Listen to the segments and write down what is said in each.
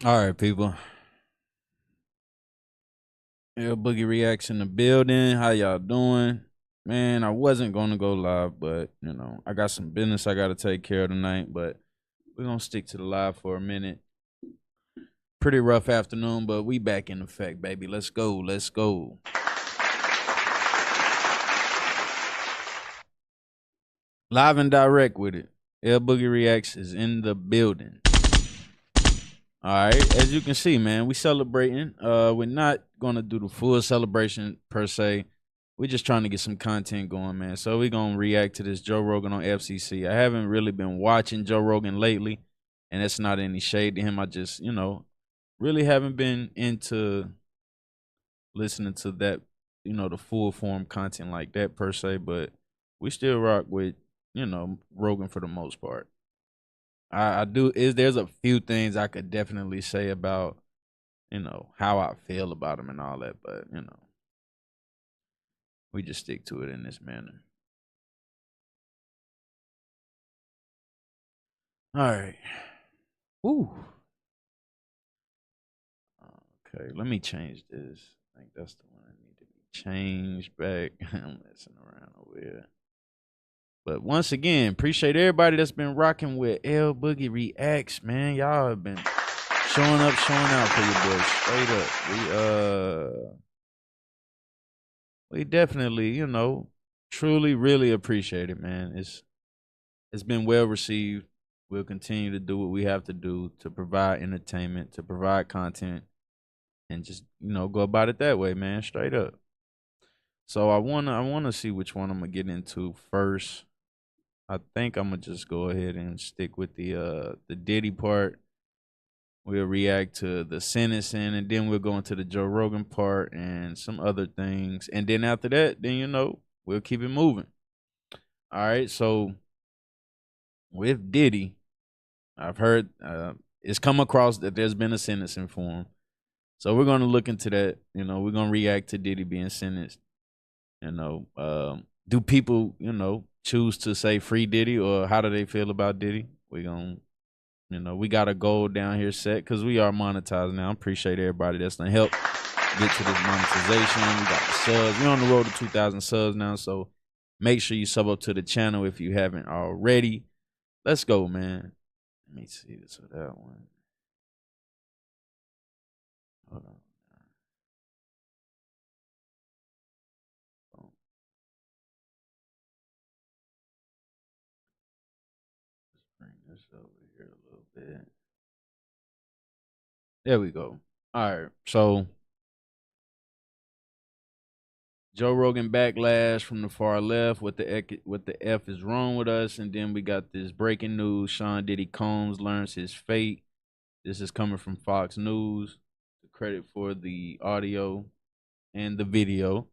All right, people. Boogie Reacts in the building. How y'all doing? Man, I wasn't gonna go live, but I got some business I gotta take care of tonight. But we're gonna stick to the live for a minute. Pretty rough afternoon, but we back in effect, baby. Let's go. Let's go. Live and direct with it. Boogie Reacts is in the building. All right, as you can see, man, we celebrating. We're not gonna do the full celebration per se. We're just trying to get some content going, man. So we're gonna react to this Joe Rogan on FCC. I haven't really been watching Joe Rogan lately, and that's not any shade to him. I just, really haven't been into listening to that, the full form content like that per se. But we still rock with, Rogan for the most part. I do there's a few things I could definitely say about, how I feel about him and all that, but we just stick to it in this manner. All right. Woo. Okay, let me change this. I think that's the one that need to be changed back. I'm messing around over here. But once again, appreciate everybody that's been rocking with L Boogie Reacts, man. Y'all have been showing up, showing out for your boy. Straight up. We definitely, truly, really appreciate it, man. It's been well received. We'll continue to do what we have to do to provide entertainment, to provide content, and just, go about it that way, man. Straight up. So I wanna see which one I'm gonna get into first. I think I'm gonna just go ahead and stick with the Diddy part. We'll react to the sentencing, and then we'll go into the Joe Rogan part and some other things. And then after that, then we'll keep it moving. All right. So with Diddy, I've heard it's come across that there's been a sentencing for him. So we're gonna look into that. We're gonna react to Diddy being sentenced. Do people, choose to say free Diddy, or how do they feel about Diddy? We gonna, we got a goal down here set because we are monetized now. I appreciate everybody that's gonna help get to this monetization. We got the subs. We're on the road to 2,000 subs now, so make sure you sub up to the channel if you haven't already. Let's go, man. Let me see this or that one. Hold on. Bring this over here a little bit. There we go. All right. So Joe Rogan backlash from the far left. What the F is wrong with us? And then we got this breaking news. Sean Diddy Combs learns his fate. This is coming from Fox News. The credit for the audio and the video.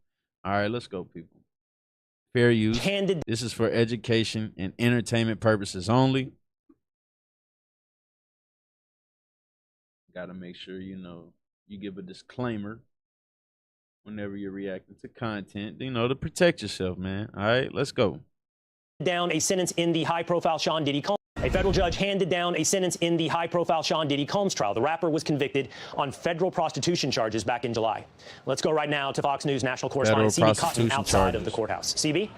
All right, let's go, people. Fair use. This is for education and entertainment purposes only. Got to make sure, you give a disclaimer whenever you're reacting to content, to protect yourself, man. All right, let's go. Down a sentence in the high-profile Sean Diddy Combs. A federal judge handed down a sentence in the high-profile Sean Diddy Combs trial. The rapper was convicted on federal prostitution charges back in July. Let's go right now to Fox News national correspondent CB Cotton outside of the courthouse. CB?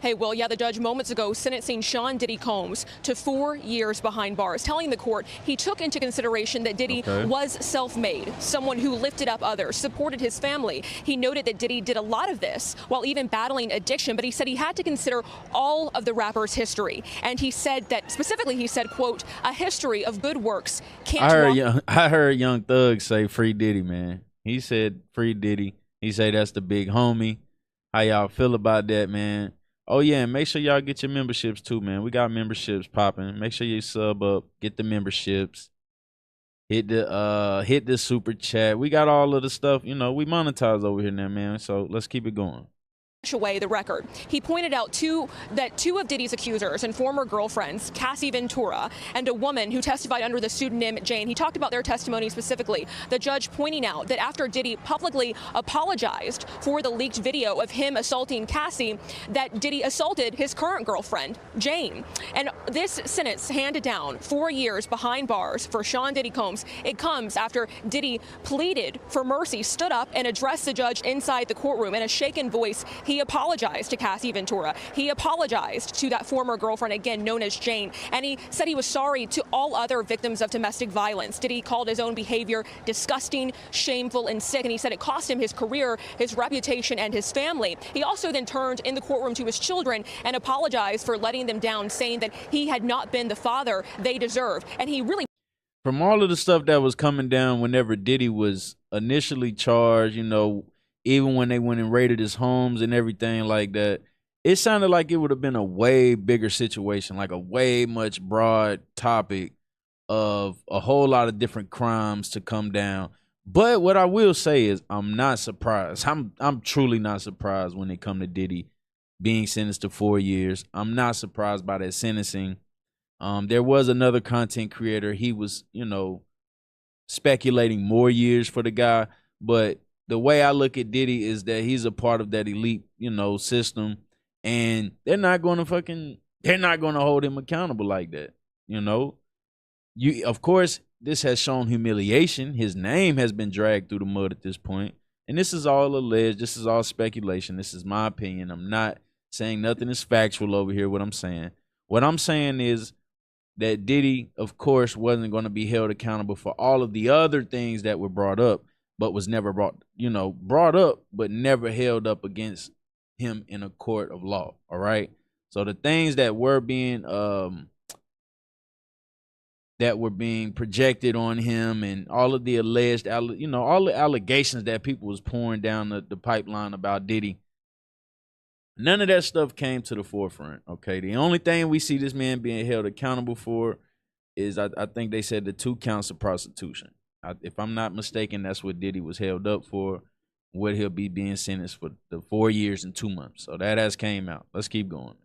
Hey, Will, yeah, the judge moments ago sentencing Sean Diddy Combs to 4 years behind bars, telling the court he took into consideration that Diddy was self-made, someone who lifted up others, supported his family. He noted that Diddy did a lot of this while even battling addiction, but he said he had to consider all of the rapper's history. And he said that, specifically, he said, quote, a history of good works can't I heard Young Thug say free Diddy, man. He said free Diddy. He said that's the big homie. How y'all feel about that, man? Oh, yeah, and make sure y'all get your memberships, too, man. We got memberships popping. Make sure you sub up, get the memberships, hit the super chat. We got all of the stuff, we monetize over here now, man. So let's keep it going. away the record. He pointed out that two of Diddy's accusers and former girlfriends, Cassie Ventura and a woman who testified under the pseudonym Jane, he talked about their testimony specifically. The judge pointing out that after Diddy publicly apologized for the leaked video of him assaulting Cassie, that Diddy assaulted his current girlfriend, Jane. And this sentence handed down 4 years behind bars for Sean Diddy Combs. It comes after Diddy pleaded for mercy, stood up and addressed the judge inside the courtroom in a shaken voice. He apologized to Cassie Ventura. He apologized to that former girlfriend, again known as Jane, and he said he was sorry to all other victims of domestic violence. Diddy called his own behavior disgusting, shameful, and sick, and he said it cost him his career, his reputation, and his family. He also then turned in the courtroom to his children and apologized for letting them down, saying that he had not been the father they deserved. And he really, from all of the stuff that was coming down whenever Diddy was initially charged, you know, even when they went and raided his homes and everything like that, it sounded like it would have been a way bigger situation, like a way much broad topic of a whole lot of different crimes to come down. But what I will say is I'm not surprised. I'm truly not surprised when it come to Diddy being sentenced to 4 years. I'm not surprised by that sentencing. There was another content creator. He was, you know, speculating more years for the guy, but the way I look at Diddy is that he's a part of that elite, you know, system, and they're not going to hold him accountable like that. You know, of course, this has shown humiliation. His name has been dragged through the mud at this point, and this is all alleged. This is all speculation. This is my opinion. I'm not saying nothing is factual over here. What I'm saying is that Diddy, of course, wasn't going to be held accountable for all of the other things that were brought up, but was never brought up, but never held up against him in a court of law. All right. So the things that were being projected on him, and all of the alleged, all the allegations that people was pouring down the pipeline about Diddy, none of that stuff came to the forefront. Okay. The only thing we see this man being held accountable for is, I think they said, the 2 counts of prostitution. If I'm not mistaken, that's what Diddy was held up for, what he'll be being sentenced for, the 4 years and 2 months. So that has came out. Let's keep going, man.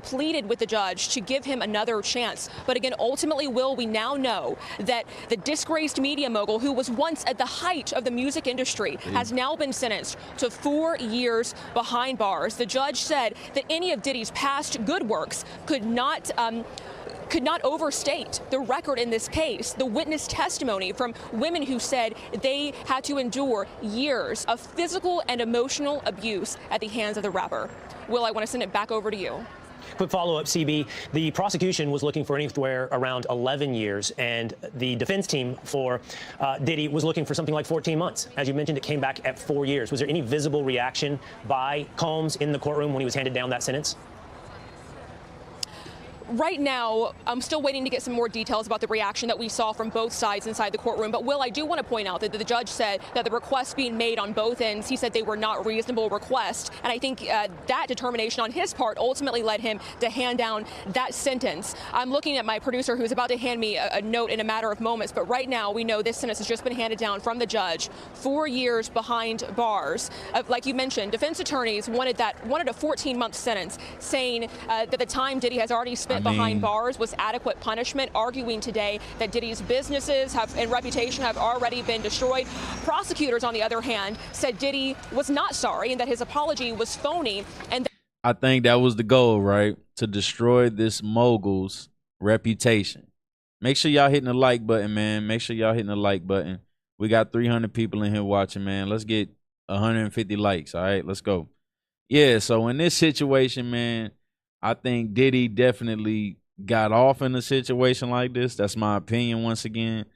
Pleaded with the judge to give him another chance. But again, ultimately, Will, we now know that the disgraced media mogul, who was once at the height of the music industry, has now been sentenced to 4 years behind bars. The judge said that any of Diddy's past good works could not overstate the record in this case. The witness testimony from women who said they had to endure years of physical and emotional abuse at the hands of the rapper. Will, I want to send it back over to you. Quick follow-up, CB. The prosecution was looking for anywhere around 11 years, and the defense team for Diddy was looking for something like 14 months. As you mentioned, it came back at 4 years. Was there any visible reaction by Combs in the courtroom when he was handed down that sentence? Right now, I'm still waiting to get some more details about the reaction that we saw from both sides inside the courtroom. But, Will, I do want to point out that the judge said that the requests being made on both ends, he said they were not reasonable requests. And I think that determination on his part ultimately led him to hand down that sentence. I'm looking at my producer, who's about to hand me a note in a matter of moments. But right now, we know this sentence has just been handed down from the judge. 4 years behind bars. Like you mentioned, defense attorneys wanted a 14-month sentence, saying that the time Diddy has already spent behind bars was adequate punishment, arguing today that Diddy's businesses and reputation have already been destroyed. Prosecutors, on the other hand, said Diddy was not sorry and that his apology was phony. And I think that was the goal, right? To destroy this mogul's reputation. Make sure y'all hitting the like button, man. Make sure y'all hitting the like button. We got 300 people in here watching, man. Let's get 150 likes, all right? Let's go. Yeah, so in this situation, man, I think Diddy definitely got off in a situation like this. That's my opinion once again.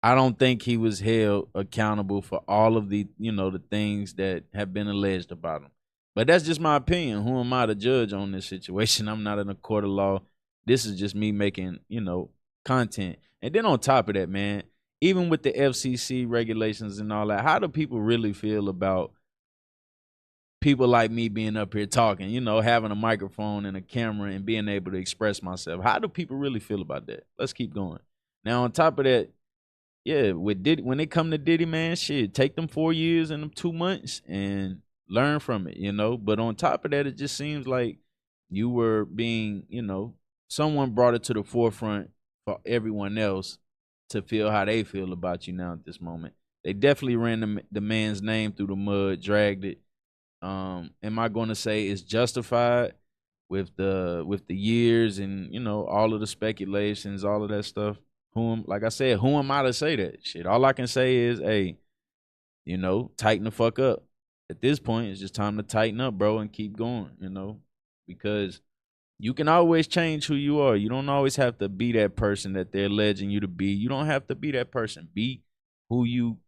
I don't think he was held accountable for all of the, the things that have been alleged about him. But that's just my opinion. Who am I to judge on this situation? I'm not in a court of law. This is just me making, content. And then on top of that, man, even with the FCC regulations and all that, how do people really feel about people like me being up here talking, having a microphone and a camera and being able to express myself? How do people really feel about that? Let's keep going. Now, on top of that, yeah, with Diddy, when they come to Diddy, man, shit, take them 4 years and them 2 months and learn from it, But on top of that, it just seems like you were being, someone brought it to the forefront for everyone else to feel how they feel about you now at this moment. They definitely ran the man's name through the mud, dragged it. Am I going to say it's justified with the years and all of the speculations, all of that stuff? Like I said, who am I to say that shit? All I can say is, hey, tighten the fuck up. At this point, it's just time to tighten up, bro, and keep going. Because you can always change who you are. You don't always have to be that person that they're alleging you to be. You don't have to be that person. Be who you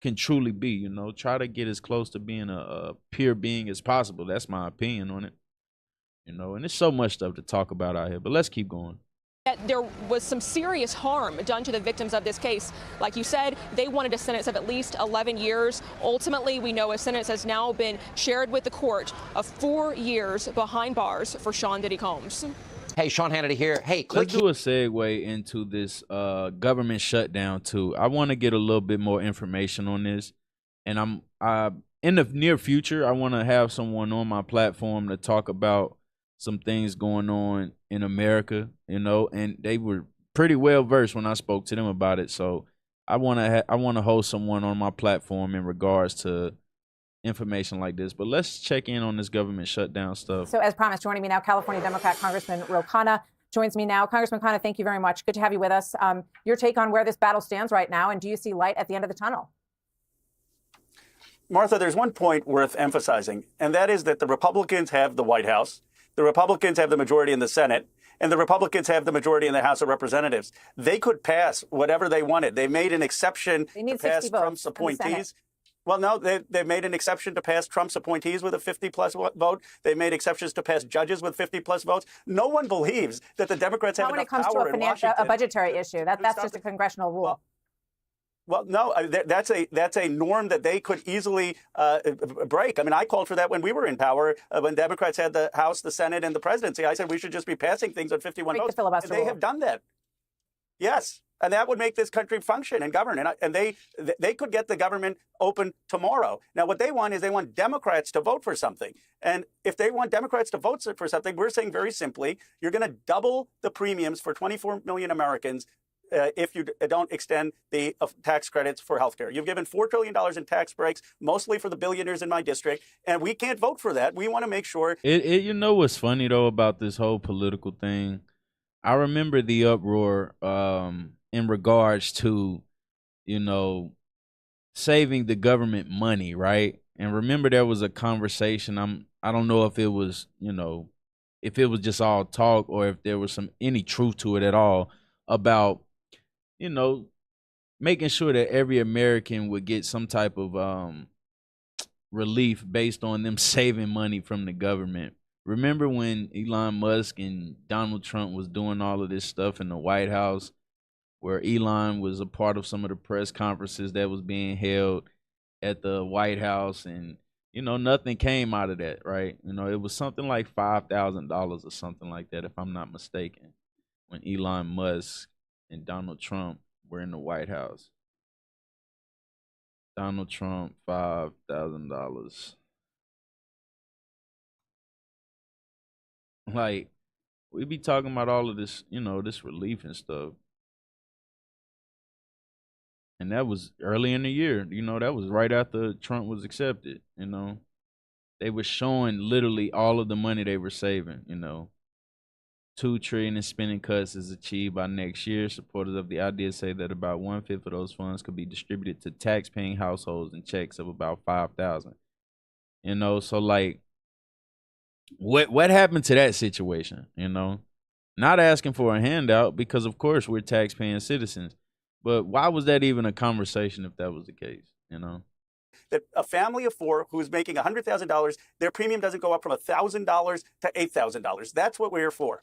can truly be, Try to get as close to being a pure being as possible. That's my opinion on it. And there's so much stuff to talk about out here, but let's keep going. That there was some serious harm done to the victims of this case. Like you said, they wanted a sentence of at least 11 years. Ultimately, we know a sentence has now been shared with the court of 4 years behind bars for Sean Diddy Combs. Hey, Sean Hannity here. Hey, let's do a segue into this government shutdown too. I want to get a little bit more information on this, and in the near future, I want to have someone on my platform to talk about some things going on in America, and they were pretty well versed when I spoke to them about it. So I want to host someone on my platform in regards to information like this. But let's check in on this government shutdown stuff. So as promised, joining me now, California Democrat Congressman Ro Khanna joins me now. Congressman Khanna, thank you very much. Good to have you with us. Your take on where this battle stands right now, and do you see light at the end of the tunnel? Martha, there's one point worth emphasizing, and that is that the Republicans have the White House. The Republicans have the majority in the Senate, and the Republicans have the majority in the House of Representatives. They could pass whatever they wanted. They made an exception to pass Trump's appointees. Well, no, they made an exception to pass Trump's appointees with a 50-plus vote. They made exceptions to pass judges with 50-plus votes. No one believes that the Democrats have enough power in Washington. When it comes to a budgetary issue, that's just a congressional rule. Well, no, that's a norm that they could easily break. I mean, I called for that when we were in power, when Democrats had the House, the Senate, and the presidency. I said we should just be passing things on 51 votes. And they have done that. Yes. And that would make this country function and govern. And they could get the government open tomorrow. Now, what they want is they want Democrats to vote for something. And if they want Democrats to vote for something, we're saying very simply, you're going to double the premiums for 24 million Americans if you don't extend the tax credits for health care. You've given $4 trillion in tax breaks, mostly for the billionaires in my district, and we can't vote for that. We want to make sure. You know what's funny, though, about this whole political thing? I remember the uproar in regards to, saving the government money, right? And remember there was a conversation, I don't know if it was, if it was just all talk or if there was any truth to it at all about, making sure that every American would get some type of relief based on them saving money from the government. Remember when Elon Musk and Donald Trump was doing all of this stuff in the White House, where Elon was a part of some of the press conferences that was being held at the White House, and nothing came out of that, right? It was something like $5,000 or something like that, if I'm not mistaken, when Elon Musk and Donald Trump were in the White House. Donald Trump, $5,000. Like, we be talking about all of this, this relief and stuff. And that was early in the year. That was right after Trump was accepted, They were showing literally all of the money they were saving, $2 trillion in spending cuts is achieved by next year. Supporters of the idea say that about 1/5 of those funds could be distributed to tax-paying households in checks of about $5,000. So like, what happened to that situation? Not asking for a handout because of course we're tax-paying citizens, but why was that even a conversation if that was the case? That a family of four who's making $100,000, their premium doesn't go up from $1,000 to $8,000. That's what we're here for.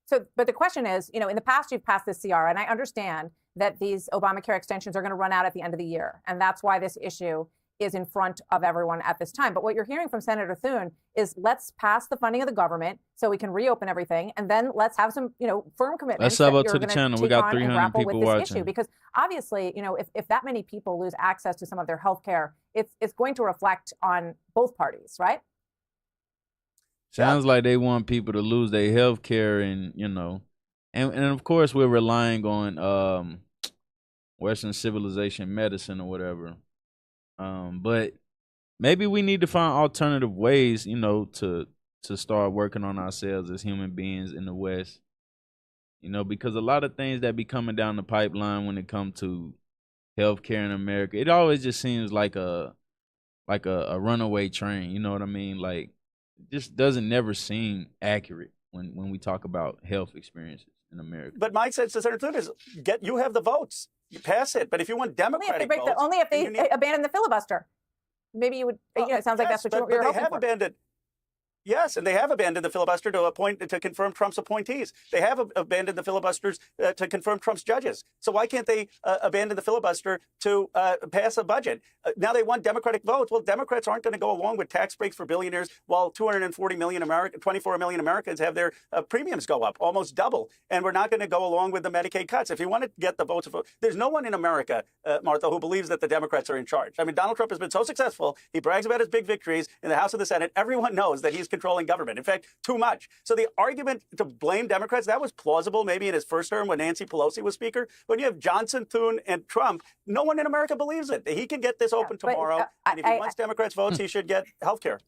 So, but the question is, in the past you've passed this CR, and I understand that these Obamacare extensions are going to run out at the end of the year, and that's why this issue is in front of everyone at this time. But what you're hearing from Senator Thune is let's pass the funding of the government so we can reopen everything, and then let's have some, firm commitments. Let's sub up to the channel. We got 300 people watching. Issue. Because obviously, if that many people lose access to some of their health care, it's going to reflect on both parties, right? Sounds like they want people to lose their health care, and and of course we're relying on Western civilization medicine or whatever. But maybe we need to find alternative ways, to start working on ourselves as human beings in the West. Because a lot of things that be coming down the pipeline when it comes to healthcare in America, it always just seems like a runaway train. You know what I mean? Like, it just doesn't never seem accurate when we talk about health experiences in America. But my sense to Senator Thune is you have the votes. You pass it. But if you want Democratic votes... Only if they abandon the filibuster. Maybe you would... it sounds like that's what you're hoping for. Abandoned... Yes, and they have abandoned the filibuster to confirm Trump's appointees. They have abandoned the filibusters to confirm Trump's judges. So why can't they abandon the filibuster to pass a budget? Now they want Democratic votes. Well, Democrats aren't going to go along with tax breaks for billionaires while 24 million Americans have their premiums go up, almost double. And we're not going to go along with the Medicaid cuts. If you want to get the votes, there's no one in America, Martha, who believes that the Democrats are in charge. I mean, Donald Trump has been so successful. He brags about his big victories in the House and the Senate. Everyone knows that he's controlling government. In fact, too much. So the argument to blame Democrats, that was plausible maybe in his first term when Nancy Pelosi was speaker. When you have Johnson, Thune, and Trump, no one in America believes it. He can get this open tomorrow. And if he wants Democrats' votes, he should get health care.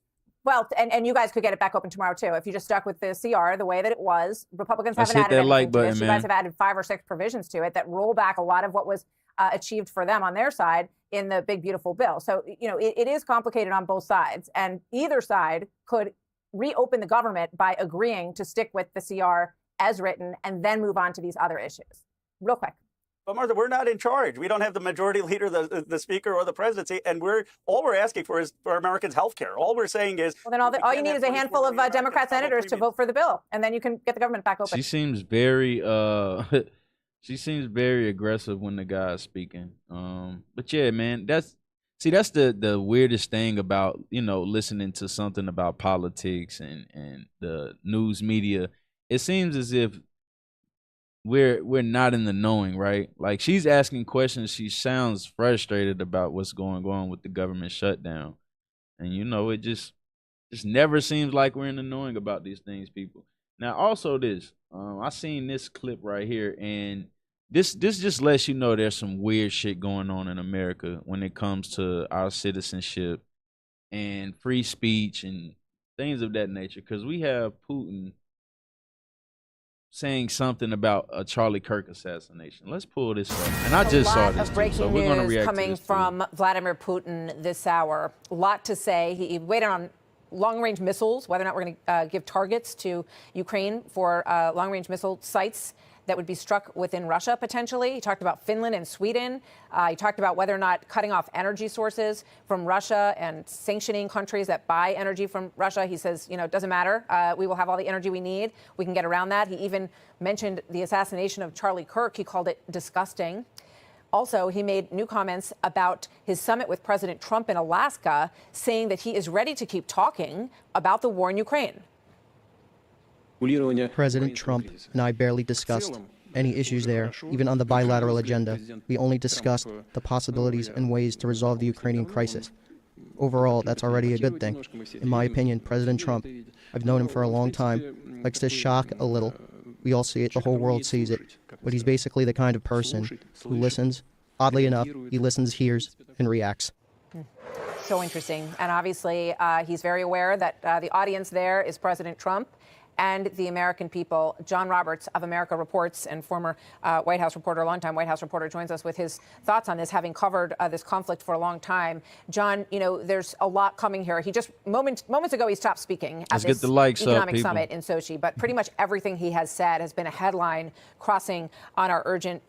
Well, and you guys could get it back open tomorrow, too. If you just stuck with the CR the way that it was, Republicans haven't added anything to this. You guys have added 5 or 6 provisions to it that roll back a lot of what was achieved for them on their side in the big, beautiful bill. So, it is complicated on both sides. And either side could reopen the government by agreeing to stick with the CR as written and then move on to these other issues. Real quick. But Martha, we're not in charge. We don't have the majority leader, the speaker, or the presidency, and all we're asking for is for Americans' health care. All we're saying is... Well, then all you need is a handful of Democrat senators to vote for the bill, and then you can get the government back open. She seems very aggressive when the guy's speaking. But yeah, man, that's the weirdest thing about, listening to something about politics and the news media. It seems as if we're not in the knowing, right? Like, she's asking questions. She sounds frustrated about what's going on with the government shutdown. And, it just never seems like we're in the knowing about these things, people. Now, also this, I seen this clip right here, and This just lets you know there's some weird shit going on in America when it comes to our citizenship and free speech and things of that nature. Because we have Putin saying something about a Charlie Kirk assassination. Let's pull this up. And I just saw this, too, so we're going to react coming to this from Vladimir Putin this hour. A lot to say. He waited on long-range missiles, whether or not we're going to give targets to Ukraine for long-range missile sites that would be struck within Russia, potentially. He talked about Finland and Sweden. He talked about whether or not cutting off energy sources from Russia and sanctioning countries that buy energy from Russia. He says, it doesn't matter. We will have all the energy we need. We can get around that. He even mentioned the assassination of Charlie Kirk. He called it disgusting. Also, he made new comments about his summit with President Trump in Alaska, saying that he is ready to keep talking about the war in Ukraine. President Trump and I barely discussed any issues there, even on the bilateral agenda. We only discussed the possibilities and ways to resolve the Ukrainian crisis. Overall, that's already a good thing. In my opinion, President Trump, I've known him for a long time, likes to shock a little. We all see it, the whole world sees it. But he's basically the kind of person who listens. Oddly enough, he listens, hears, and reacts. So interesting. And obviously, he's very aware that the audience there is President Trump and the American people. John Roberts of America Reports and former White House reporter, longtime White House reporter, joins us with his thoughts on this, having covered this conflict for a long time. John, there's a lot coming here. He just moments ago he stopped speaking at this economic summit in Sochi, but pretty much everything he has said has been a headline crossing on our urgent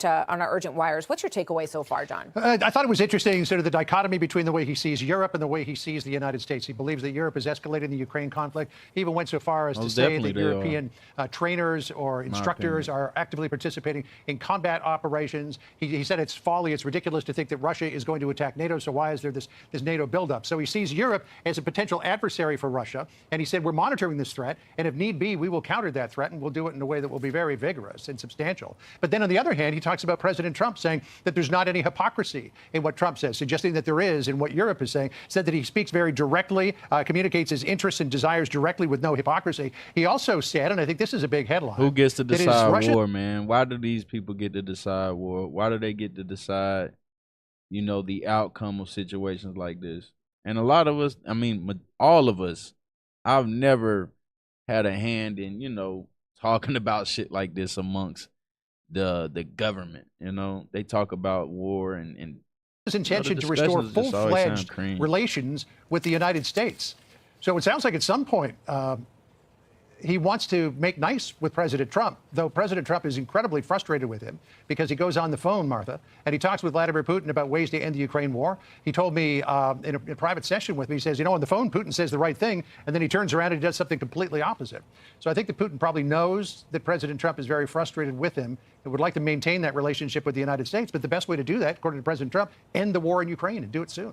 wires. What's your takeaway so far, John? I thought it was interesting, sort of the dichotomy between the way he sees Europe and the way he sees the United States. He believes that Europe is escalating the Ukraine conflict. He even went so far as to say that that European trainers or instructors are actively participating in combat operations. He said it's folly, it's ridiculous to think that Russia is going to attack NATO, so why is there this NATO buildup? So he sees Europe as a potential adversary for Russia, and he said we're monitoring this threat, and if need be, we will counter that threat, and we'll do it in a way that will be very vigorous and substantial. But then on the other hand, he talks about President Trump saying that there's not any hypocrisy in what Trump says, suggesting that there is in what Europe is saying, said that he speaks very directly, communicates his interests and desires directly with no hypocrisy. He also said, and I think this is a big headline. Who gets to decide war, man? Why do these people get to decide war? Why do they get to decide, you know, the outcome of situations like this? And a lot of us, I mean, all of us, I've never had a hand in, you know, talking about shit like this amongst the government. You know, they talk about war and his intention to restore full-fledged relations with the United States. So it sounds like at some point he wants to make nice with President Trump, though President Trump is incredibly frustrated with him because he goes on the phone, Martha, and he talks with Vladimir Putin about ways to end the Ukraine war. He told me in a private session with me, he says, you know, on the phone, Putin says the right thing, and then he turns around and he does something completely opposite. So I think that Putin probably knows that President Trump is very frustrated with him and would like to maintain that relationship with the United States. But the best way to do that, according to President Trump, end the war in Ukraine and do it soon.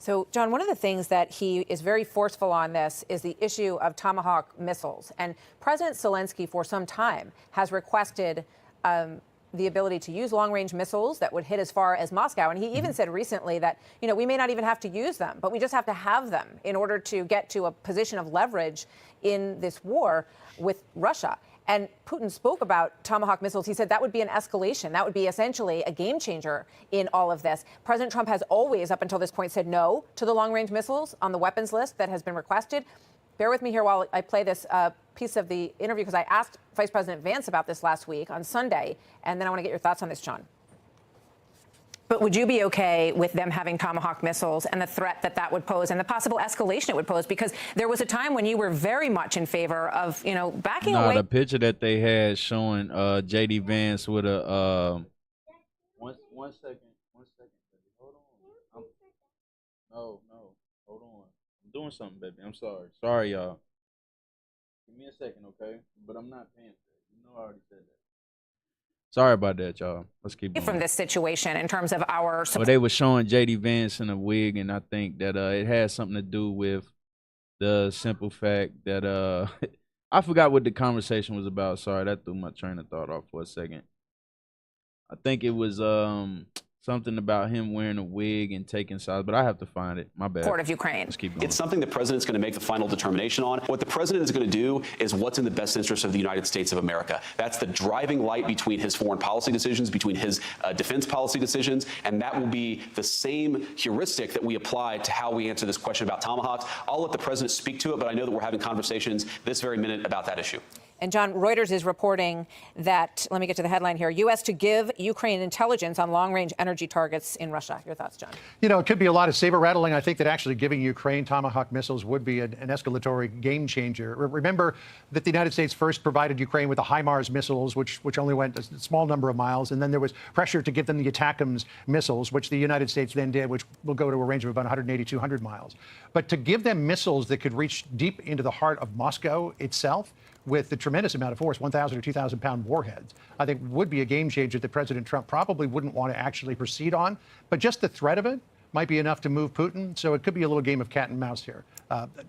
So, John, one of the things that he is very forceful on this is the issue of Tomahawk missiles. And President Zelensky, for some time, has requested the ability to use long-range missiles that would hit as far as Moscow. And he even said recently that, you know, we may not even have to use them, but we just have to have them in order to get to a position of leverage in this war with Russia. And Putin spoke about Tomahawk missiles. He said that would be an escalation. That would be essentially a game changer in all of this. President Trump has always, up until this point, said no to the long-range missiles on the weapons list that has been requested. Bear with me here while I play this piece of the interview, because I asked Vice President Vance about this last week on Sunday, and then I want to get your thoughts on this, John. But would you be okay with them having Tomahawk missiles and the threat that that would pose and the possible escalation it would pose? Because there was a time when you were very much in favor of, you know, backing away. The picture that they had showing J.D. Vance with a one second. Hold on. No, hold on. I'm doing something, baby. I'm sorry, y'all. Give me a second, okay? But I'm not paying for it. You know I already said that. Sorry about that, y'all. Let's keep going. From this situation in terms of our... Well, they were showing J.D. Vance in a wig, and I think that it has something to do with the simple fact that I forgot what the conversation was about. Sorry, that threw my train of thought off for a second. I think it was something about him wearing a wig and taking sides, but I have to find it. My bad. Support of Ukraine. Let's keep going. It's something the president's going to make the final determination on. What the president is going to do is what's in the best interest of the United States of America. That's the driving light between his foreign policy decisions, between his defense policy decisions, and that will be the same heuristic that we apply to how we answer this question about Tomahawks. I'll let the president speak to it, but I know that we're having conversations this very minute about that issue. And John, Reuters is reporting that, let me get to the headline here, U.S. to give Ukraine intelligence on long-range energy targets in Russia. Your thoughts, John? You know, it could be a lot of saber rattling. I think that actually giving Ukraine Tomahawk missiles would be an escalatory game changer. Remember that the United States first provided Ukraine with the HIMARS missiles, which only went a small number of miles. And then there was pressure to give them the ATACMS missiles, which the United States then did, which will go to a range of about 180, 200 miles. But to give them missiles that could reach deep into the heart of Moscow itself, with the tremendous amount of force, 1,000 or 2,000 pound warheads, I think would be a game changer that President Trump probably wouldn't want to actually proceed on. But just the threat of it might be enough to move Putin. So it could be a little game of cat and mouse here.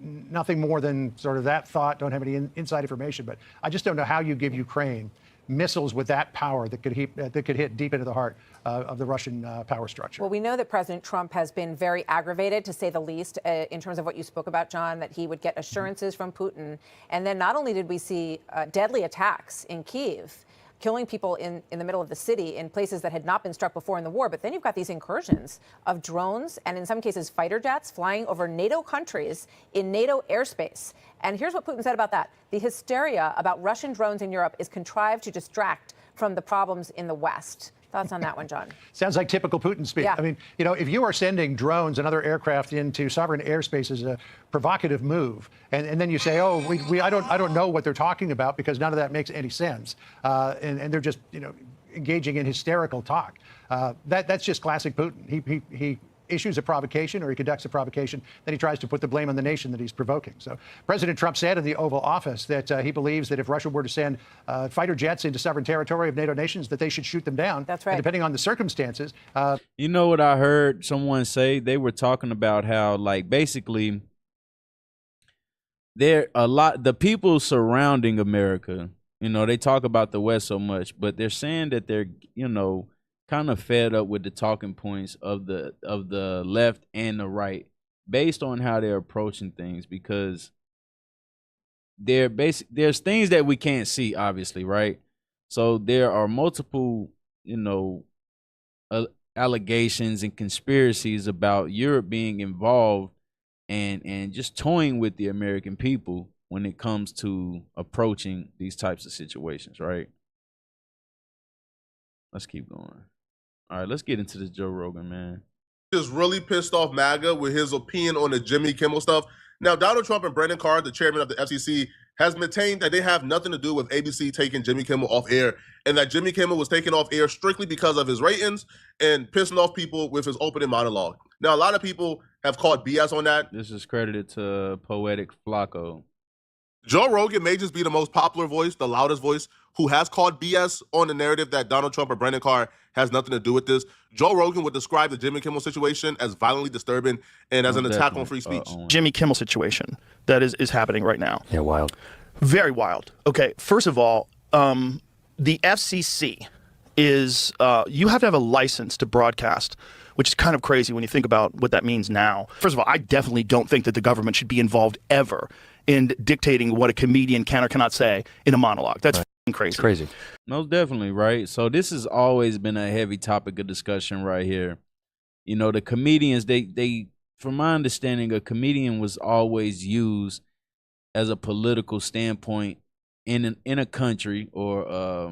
Nothing more than sort of that thought. Don't have any inside information, but I just don't know how you give Ukraine missiles with that power that could hit deep into the heart of the Russian power structure. Well, we know that President Trump has been very aggravated, to say the least, in terms of what you spoke about, John, that he would get assurances from Putin. And then not only did we see deadly attacks in Kyiv, killing people in the middle of the city in places that had not been struck before in the war, but then you've got these incursions of drones and in some cases fighter jets flying over NATO countries in NATO airspace. And here's what Putin said about that. The hysteria about Russian drones in Europe is contrived to distract from the problems in the West. Thoughts on that one, John? Sounds like typical Putin speak. Yeah. I mean, you know, if you are sending drones and other aircraft into sovereign airspace as a provocative move, and then you say, oh, I don't know what they're talking about because none of that makes any sense, and they're just, you know, engaging in hysterical talk. That's just classic Putin. He issues a provocation or he conducts a provocation, then he tries to put the blame on the nation that he's provoking. So President Trump said in the Oval Office that he believes that if Russia were to send fighter jets into sovereign territory of NATO nations, that they should shoot them down. That's right. And depending on the circumstances. You know what I heard someone say? They were talking about how, like, basically, the people surrounding America, you know, they talk about the West so much, but they're saying that they're, you know, kind of fed up with the talking points of the left and the right based on how they're approaching things, because there's things that we can't see, obviously, right? So there are multiple, you know, allegations and conspiracies about Europe being involved and just toying with the American people when it comes to approaching these types of situations, right? Let's keep going. All right, let's get into this Joe Rogan, man. Just really pissed off MAGA with his opinion on the Jimmy Kimmel stuff. Now, Donald Trump and Brendan Carr, the chairman of the FCC, has maintained that they have nothing to do with ABC taking Jimmy Kimmel off air, and that Jimmy Kimmel was taken off air strictly because of his ratings and pissing off people with his opening monologue. Now, a lot of people have called BS on that. This is credited to Poetic Flacco. Joe Rogan may just be the most popular voice, the loudest voice, who has called BS on the narrative that Donald Trump or Brendan Carr has nothing to do with this. Joe Rogan would describe the Jimmy Kimmel situation as violently disturbing and as an attack on free speech. Jimmy Kimmel situation that is happening right now. Yeah, wild. Very wild. Okay, first of all, the FCC is, you have to have a license to broadcast, which is kind of crazy when you think about what that means now. First of all, I definitely don't think that the government should be involved ever in dictating what a comedian can or cannot say in a monologue. That's crazy. It's crazy. Most definitely, right? So this has always been a heavy topic of discussion right here. You know, the comedians, they from my understanding, a comedian was always used as a political standpoint in a country, or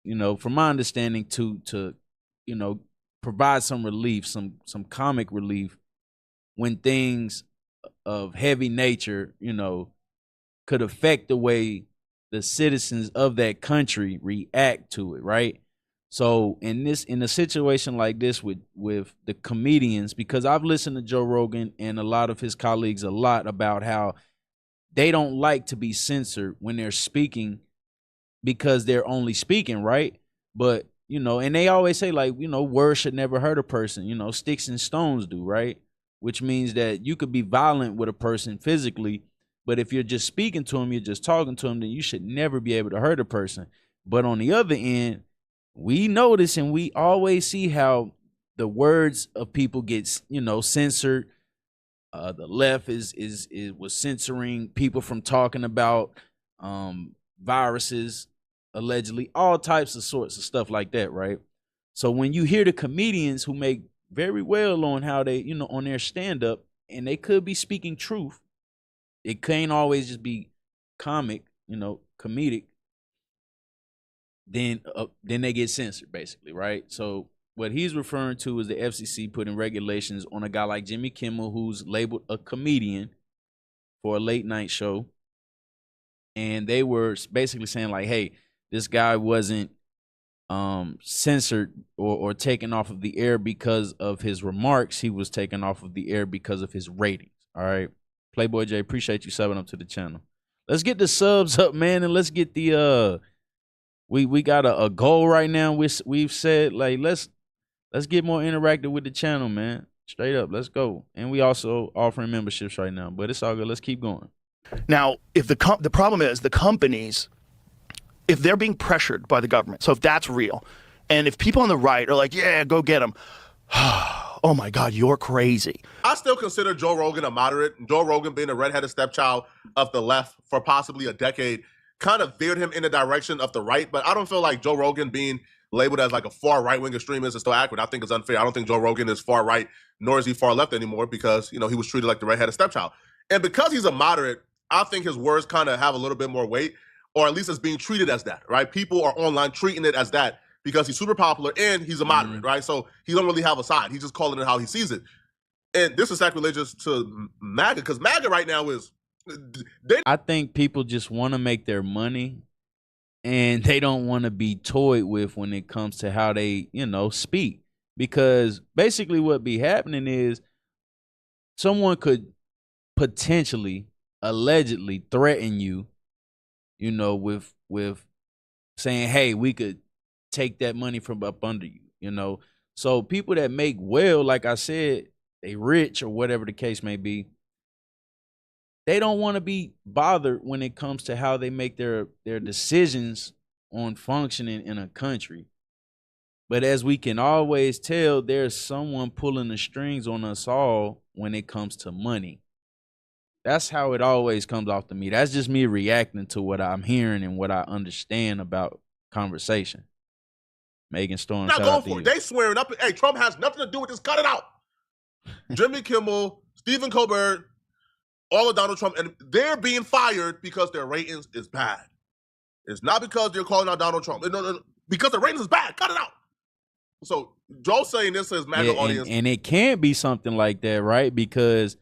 you know, from my understanding, to you know, provide some relief, some comic relief when things of heavy nature, you know, could affect the way the citizens of that country react to it, right? So in a situation like this with the comedians, because I've listened to Joe Rogan and a lot of his colleagues a lot about how they don't like to be censored when they're speaking because they're only speaking, right? But, you know, and they always say, like, you know, words should never hurt a person, you know, sticks and stones do, right? Which means that you could be violent with a person physically, but if you're just speaking to them, you're just talking to them, then you should never be able to hurt a person. But on the other end, we notice and we always see how the words of people get, you know, censored. The left was censoring people from talking about viruses, allegedly, all types of sorts of stuff like that, right? So when you hear the comedians who make very well on how they, you know, on their stand-up, and they could be speaking truth, it can't always just be comic, you know, comedic, then they get censored, basically, right? So what he's referring to is the FCC putting regulations on a guy like Jimmy Kimmel, who's labeled a comedian for a late night show. And they were basically saying, like, hey, this guy wasn't censored or taken off of the air because of his remarks. He was taken off of the air because of his ratings. All right. Playboy J, appreciate you subbing up to the channel. Let's get the subs up, man, and let's get the we got a goal right now. We've said, like, let's get more interactive with the channel, man. Straight up, let's go. And we also offering memberships right now, but it's all good. Let's keep going. Now, if the problem is the companies, if they're being pressured by the government, so if that's real, and if people on the right are like, yeah, go get them, oh my God, you're crazy. I still consider Joe Rogan a moderate. Joe Rogan, being a redheaded stepchild of the left for possibly a decade, kind of veered him in the direction of the right. But I don't feel like Joe Rogan being labeled as like a far right-wing extremist is still accurate. I think it's unfair. I don't think Joe Rogan is far right, nor is he far left anymore, because, you know, he was treated like the redheaded stepchild. And because he's a moderate, I think his words kind of have a little bit more weight, or at least it's being treated as that, right? People are online treating it as that because he's super popular and he's a moderate, right? So he don't really have a side. He's just calling it how he sees it. And this is sacrilegious to MAGA, because MAGA right now is... I think people just want to make their money, and they don't want to be toyed with when it comes to how they, you know, speak. because basically what be happening is someone could potentially, allegedly threaten you, you know, with saying, hey, we could take that money from up under you, you know. So people that make well, like I said, they rich or whatever the case may be, they don't want to be bothered when it comes to how they make their decisions on functioning in a country. But as we can always tell, there's someone pulling the strings on us all when it comes to money. That's how it always comes off to me. That's just me reacting to what I'm hearing and what I understand about conversation. Megan Storm, not shout going out to for you. it. They swearing up. Hey, Trump has nothing to do with this. Cut it out. Jimmy Kimmel, Stephen Colbert, all of Donald Trump, and they're being fired because their ratings is bad. It's not because they're calling out Donald Trump. No, because the ratings is bad. Cut it out. So Joe's saying this to his MAGA audience. And it can't be something like that, right? Because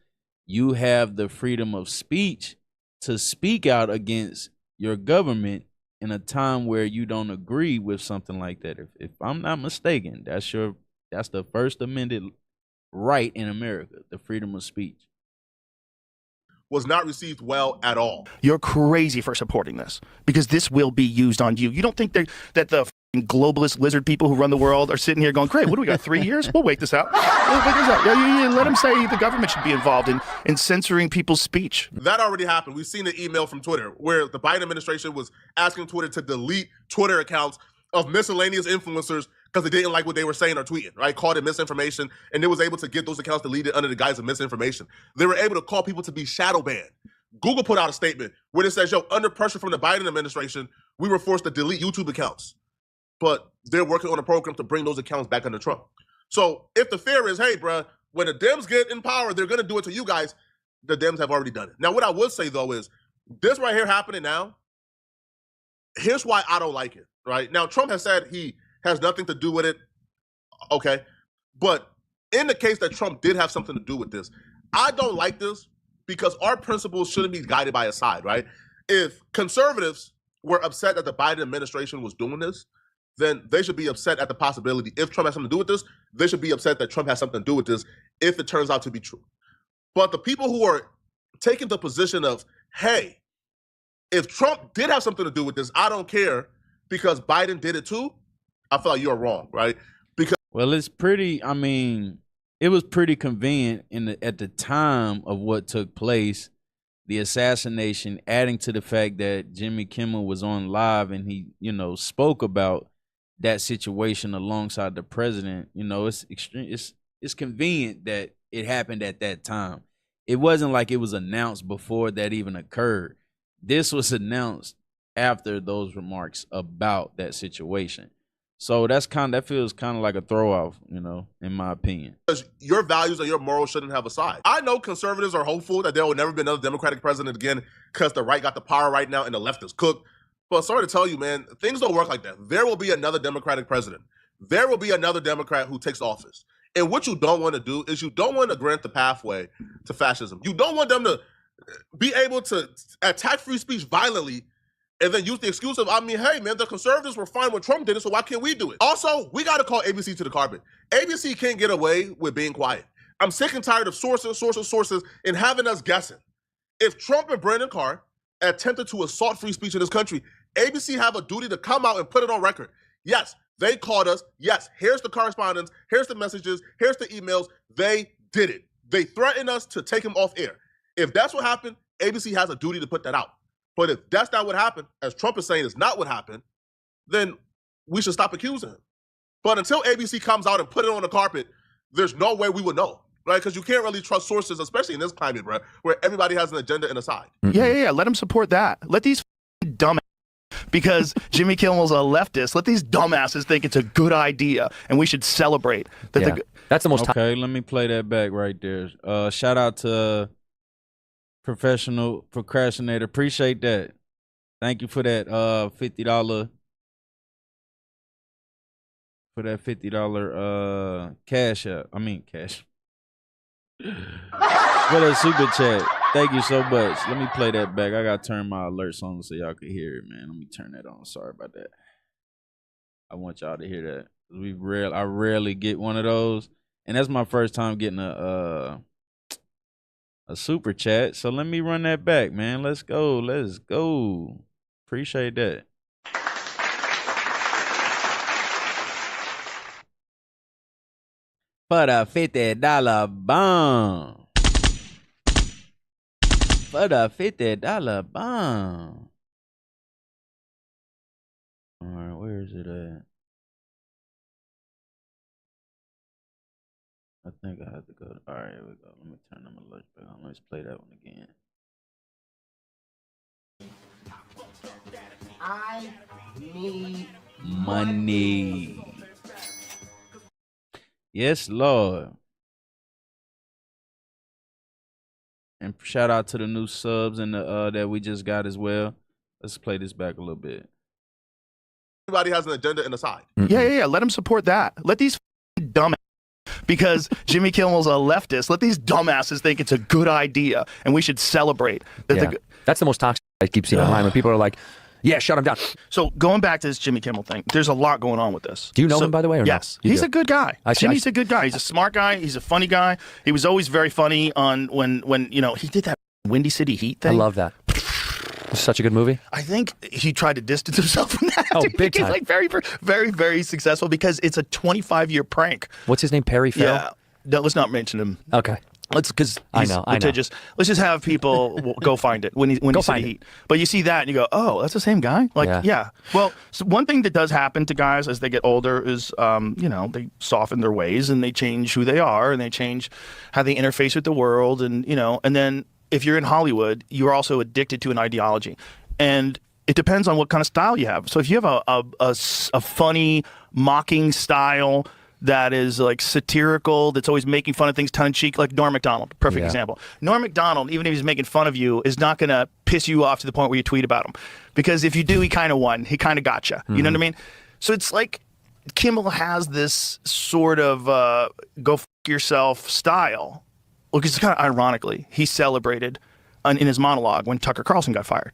you have the freedom of speech to speak out against your government in a time where you don't agree with something like that. If I'm not mistaken, that's the First Amendment right in America, the freedom of speech. Was not received well at all. You're crazy for supporting this because this will be used on you. You don't think that the globalist lizard people who run the world are sitting here going, great, what do we got, 3 years? We'll wait this out. Yeah, let them say the government should be involved in censoring people's speech. That already happened. We've seen the email from Twitter where the Biden administration was asking Twitter to delete Twitter accounts of miscellaneous influencers because they didn't like what they were saying or tweeting, right? Called it misinformation, and it was able to get those accounts deleted under the guise of misinformation. They were able to call people to be shadow banned. Google put out a statement where it says, yo, under pressure from the Biden administration, we were forced to delete YouTube accounts. But they're working on a program to bring those accounts back under Trump. So if the fear is, hey, bruh, when the Dems get in power, they're going to do it to you guys, the Dems have already done it. Now, what I would say, though, is this right here happening now, here's why I don't like it, right? Now, Trump has said he has nothing to do with it, okay? But in the case that Trump did have something to do with this, I don't like this because our principles shouldn't be guided by a side, right? If conservatives were upset that the Biden administration was doing this, then they should be upset at the possibility, if Trump has something to do with this, they should be upset that Trump has something to do with this if it turns out to be true. But the people who are taking the position of, hey, if Trump did have something to do with this, I don't care because Biden did it too, I feel like you're wrong, right? Because well, it's pretty, I mean, it was pretty convenient at the time of what took place, the assassination, adding to the fact that Jimmy Kimmel was on live and he, you know, spoke about that situation alongside the president. You know, it's extreme. It's convenient that it happened at that time. It wasn't like it was announced before that even occurred. This was announced after those remarks about that situation. So that feels kind of like a throw off, you know, in my opinion. Because your values and your morals shouldn't have a side. I know conservatives are hopeful that there will never be another Democratic president again because the right got the power right now and the left is cooked. But sorry to tell you, man, things don't work like that. There will be another Democratic president. There will be another Democrat who takes office. And what you don't want to do is you don't want to grant the pathway to fascism. You don't want them to be able to attack free speech violently and then use the excuse of, I mean, hey, man, the conservatives were fine when Trump did it, so why can't we do it? Also, we got to call ABC to the carpet. ABC can't get away with being quiet. I'm sick and tired of sources, and having us guessing. If Trump and Brandon Carr attempted to assault free speech in this country, ABC have a duty to come out and put it on record. Yes, they called us. Yes, here's the correspondence. Here's the messages. Here's the emails. They did it. They threatened us to take him off air. If that's what happened, ABC has a duty to put that out. But if that's not what happened, as Trump is saying is not what happened, then we should stop accusing him. But until ABC comes out and put it on the carpet, there's no way we would know, right? Because you can't really trust sources, especially in this climate, bro, where everybody has an agenda and a side. Yeah. Let them support that. Let these dumb because Jimmy Kimmel's a leftist. Let these dumbasses think it's a good idea, and we should celebrate that. That's the most. Okay, let me play that back right there. Shout out to Professional Procrastinator. Appreciate that. Thank you for that $50 for that $50 cash up. I mean cash. For that super chat. Thank you so much. Let me play that back. I gotta turn my alerts on so y'all can hear it, man. Let me turn that on. Sorry about that. I want y'all to hear that. I rarely get one of those, and that's my first time getting a super chat. So let me run that back, man. Let's go. Let's go. Appreciate that. For the $50 bomb. For the $50 bomb. All right, where is it at? I think I have to go. All right, here we go. Let me turn them alerts back on. Let's play that one again. I need money. Yes, Lord. And shout out to the new subs and the that we just got as well. Let's play this back a little bit. Everybody has an agenda in the side. Yeah. Let them support that. Let these dumb because Jimmy Kimmel's a leftist. Let these dumbasses think it's a good idea, and we should celebrate. That's the most toxic I keep seeing online when people are like, "Yeah, shut him down." So going back to this Jimmy Kimmel thing, there's a lot going on with this. Do you know him, by the way, or yes, no? He's a good guy. Jimmy's a good guy. He's a smart guy. He's a funny guy. He was always very funny on when he did that Windy City Heat thing. I love that. It's such a good movie. I think he tried to distance himself from that. Oh, big time. He's like very, very, very successful because it's a 25-year prank. What's his name? Perry Farrell? Yeah. No, let's not mention him. Okay. Because I know. Let's just have people go find it when he Heat. But you see that and you go, oh, that's the same guy. Yeah. Well, so one thing that does happen to guys as they get older is, they soften their ways and they change who they are and they change how they interface with the world and then if you're in Hollywood, you're also addicted to an ideology, and it depends on what kind of style you have. So if you have a funny, mocking style that is like satirical, that's always making fun of things tongue in cheek, like Norm Macdonald, perfect example. Norm Macdonald, even if he's making fun of you, is not going to piss you off to the point where you tweet about him, because if you do, he kind of won. He kind of got you. You know what I mean? So it's like Kimmel has this sort of go f yourself style. Well, because kind of ironically, he celebrated in his monologue when Tucker Carlson got fired.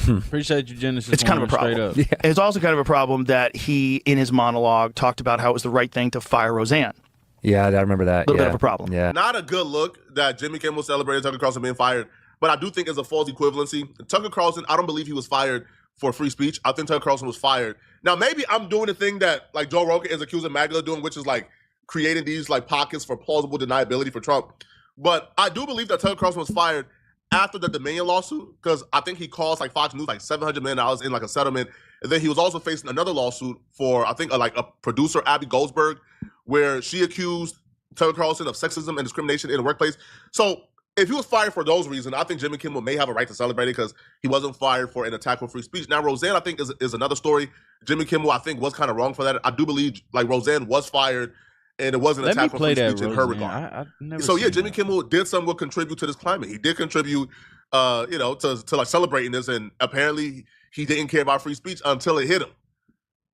Appreciate you, Genesis. It's kind of a problem. Yeah. It's also kind of a problem that he, in his monologue, talked about how it was the right thing to fire Roseanne. Yeah, I remember that. A little bit of a problem. Yeah. Not a good look that Jimmy Kimmel celebrated Tucker Carlson being fired, but I do think it's a false equivalency. Tucker Carlson, I don't believe he was fired for free speech. I think Tucker Carlson was fired. Now, maybe I'm doing the thing that like Joe Rogan is accusing MAGA of doing, which is like creating these like pockets for plausible deniability for Trump. But I do believe that Tucker Carlson was fired after the Dominion lawsuit, because I think he cost like Fox News like $700 million in like a settlement. And then he was also facing another lawsuit for, I think, like a producer, Abby Goldsberg, where she accused Tucker Carlson of sexism and discrimination in the workplace. So if he was fired for those reasons, I think Jimmy Kimmel may have a right to celebrate it because he wasn't fired for an attack for free speech. Now, Roseanne, I think, is another story. Jimmy Kimmel, I think, was kind of wrong for that. I do believe like Roseanne was fired and it wasn't an attack for free speech in her regard. So yeah, Jimmy Kimmel did somewhat contribute to this climate. He did contribute, to like celebrating this, and apparently he didn't care about free speech until it hit him.